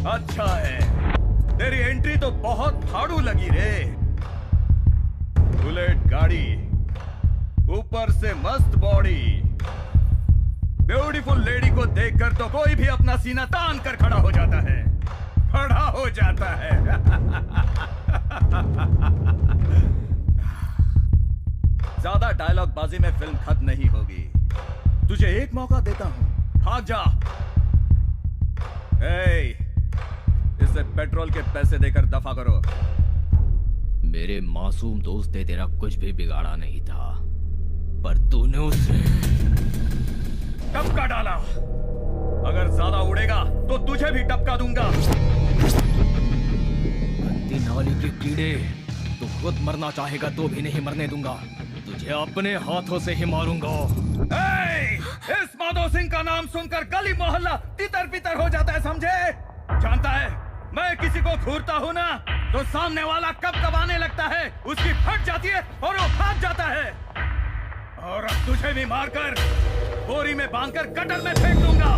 अच्छा है, तेरी एंट्री तो बहुत फाड़ू लगी रे। बुलेट गाड़ी, ऊपर से मस्त बॉडी, ब्यूटीफुल लेडी को देखकर तो कोई भी अपना सीना तान कर खड़ा हो जाता है, खड़ा हो जाता है। ज्यादा डायलॉग बाजी में फिल्म खत्म नहीं होगी। तुझे एक मौका देता हूं, भाग जा। इसे पेट्रोल के पैसे देकर दफा करो। मेरे मासूम दोस्त ने तेरा कुछ भी बिगाड़ा नहीं था, पर तूने उसे टपका डाला। अगर ज्यादा उड़ेगा तो तुझे भी टपका दूंगा। गंदी नाली के कीड़े, तू खुद मरना चाहेगा तो भी नहीं मरने दूंगा। तुझे अपने हाथों से ही मारूंगा। इस माधो सिंह का नाम सुनकर गली मोहल्ला तितर बितर हो जाता है, समझे? जानता है मैं किसी को घूरता हूँ ना, तो सामने वाला कब कब आने लगता है, उसकी फट जाती है और वो भाग जाता है। और अब तुझे भी मारकर बोरी में बांधकर गटर में फेंक दूंगा।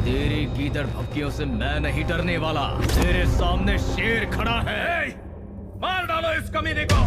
तेरी गीदड़ भपकियों से मैं नहीं डरने वाला। तेरे सामने शेर खड़ा है। मार डालो इस कमीने को।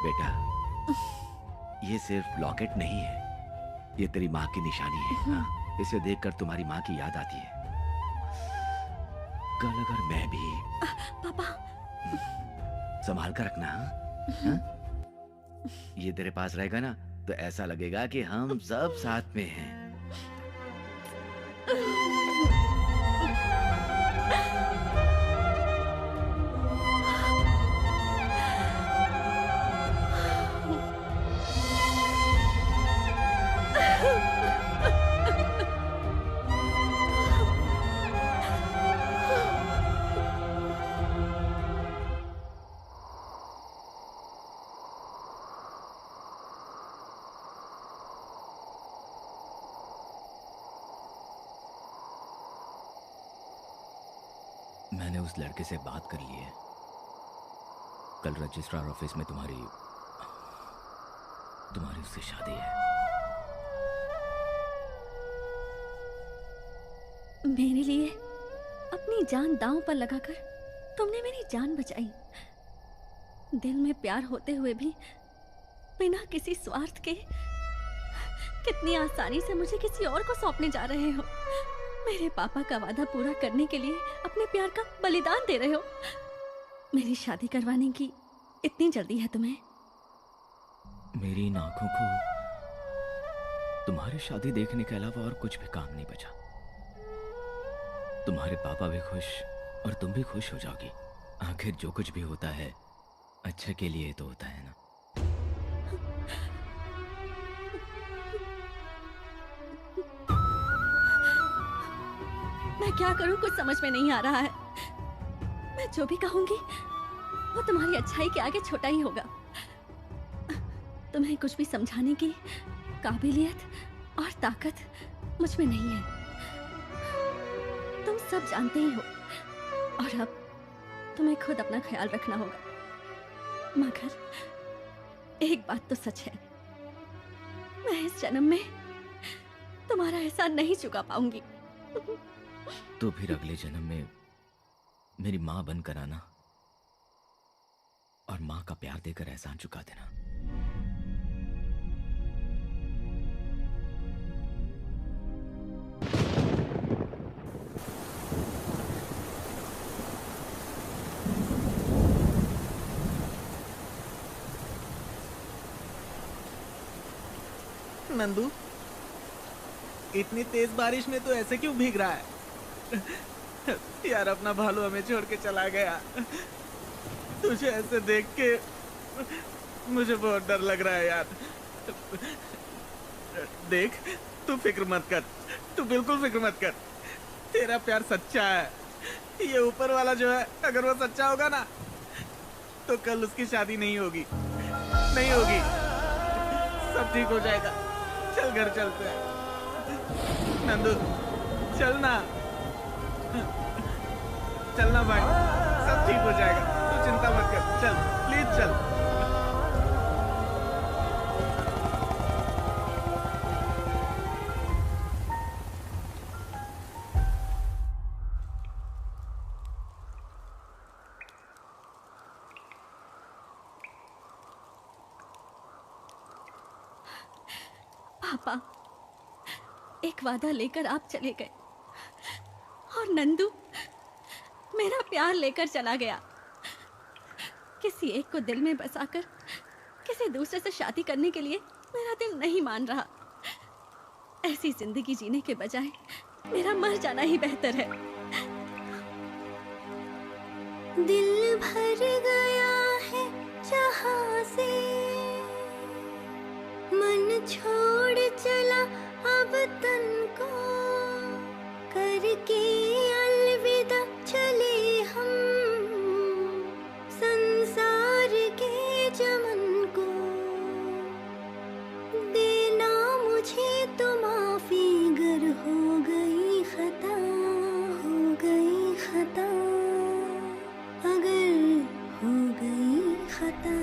बेटा, ये सिर्फ लॉकेट नहीं है, ये तेरी माँ की निशानी है। हाँ? इसे देखकर तुम्हारी माँ की याद आती है। कल अगर मैं भी पापा संभाल कर रखना। हाँ? ये तेरे पास रहेगा ना तो ऐसा लगेगा कि हम सब साथ में हैं। मैंने उस लड़के से बात कर ली है। कल रजिस्ट्रार ऑफिस में तुम्हारी उससे शादी है। मेरे लिए अपनी जान दांव पर लगाकर तुमने मेरी जान बचाई। दिल में प्यार होते हुए भी बिना किसी स्वार्थ के कितनी आसानी से मुझे किसी और को सौंपने जा रहे हो। मेरे पापा का वादा पूरा करने के लिए अपने प्यार का बलिदान दे रहे हो। मेरी शादी करवाने की इतनी जल्दी है तुम्हें? मेरी इन आंखों को तुम्हारी शादी देखने के अलावा और कुछ भी काम नहीं बचा। तुम्हारे पापा भी खुश और तुम भी खुश हो जाओगी। आखिर जो कुछ भी होता है अच्छे के लिए तो होता है ना। मैं क्या करूं कुछ समझ में नहीं आ रहा है। मैं जो भी कहूंगी वो तुम्हारी अच्छाई के आगे छोटा ही होगा। तुम्हें कुछ भी समझाने की काबिलियत और ताकत मुझ में नहीं है। तुम सब जानते ही हो और अब तुम्हें खुद अपना ख्याल रखना होगा। मगर एक बात तो सच है, मैं इस जन्म में तुम्हारा एहसान नहीं चुका पाऊंगी। तो फिर अगले जन्म में मेरी माँ बनकर आना और माँ का प्यार देकर एहसान चुका देना। नंदू, इतनी तेज बारिश में तो ऐसे क्यों भीग रहा है? यार अपना भालू हमें छोड़ के चला गया। तुझे ऐसे देख के मुझे बहुत डर लग रहा है यार। देख, तू फिक्र मत कर, तू बिल्कुल फिक्र मत कर। तेरा प्यार सच्चा है। ये ऊपर वाला जो है अगर वो सच्चा होगा ना तो कल उसकी शादी नहीं होगी, नहीं होगी। सब ठीक हो जाएगा। चल घर चलते हैं। नंदू चल ना, चलना भाई, सब ठीक हो जाएगा। तू चिंता मत कर, चल प्लीज चल। पापा, एक वादा लेकर आप चले गए और नंदू मेरा प्यार लेकर चला गया। किसी एक को दिल में बसाकर किसी दूसरे से शादी करने के लिए मेरा दिल नहीं मान रहा। ऐसी जिंदगी जीने के बजाय मेरा मर जाना ही बेहतर है। दिल भर गया है जहां से, मन छोड़ चला अब तन को, करके अलविदा चले हम संसार के चमन को। देना मुझे तो माफी गर हो गई खता, हो गई खता, अगर हो गई खता।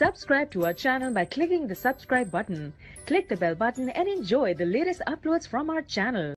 Subscribe to our channel by clicking the subscribe button. Click the bell button and enjoy the latest uploads from our channel.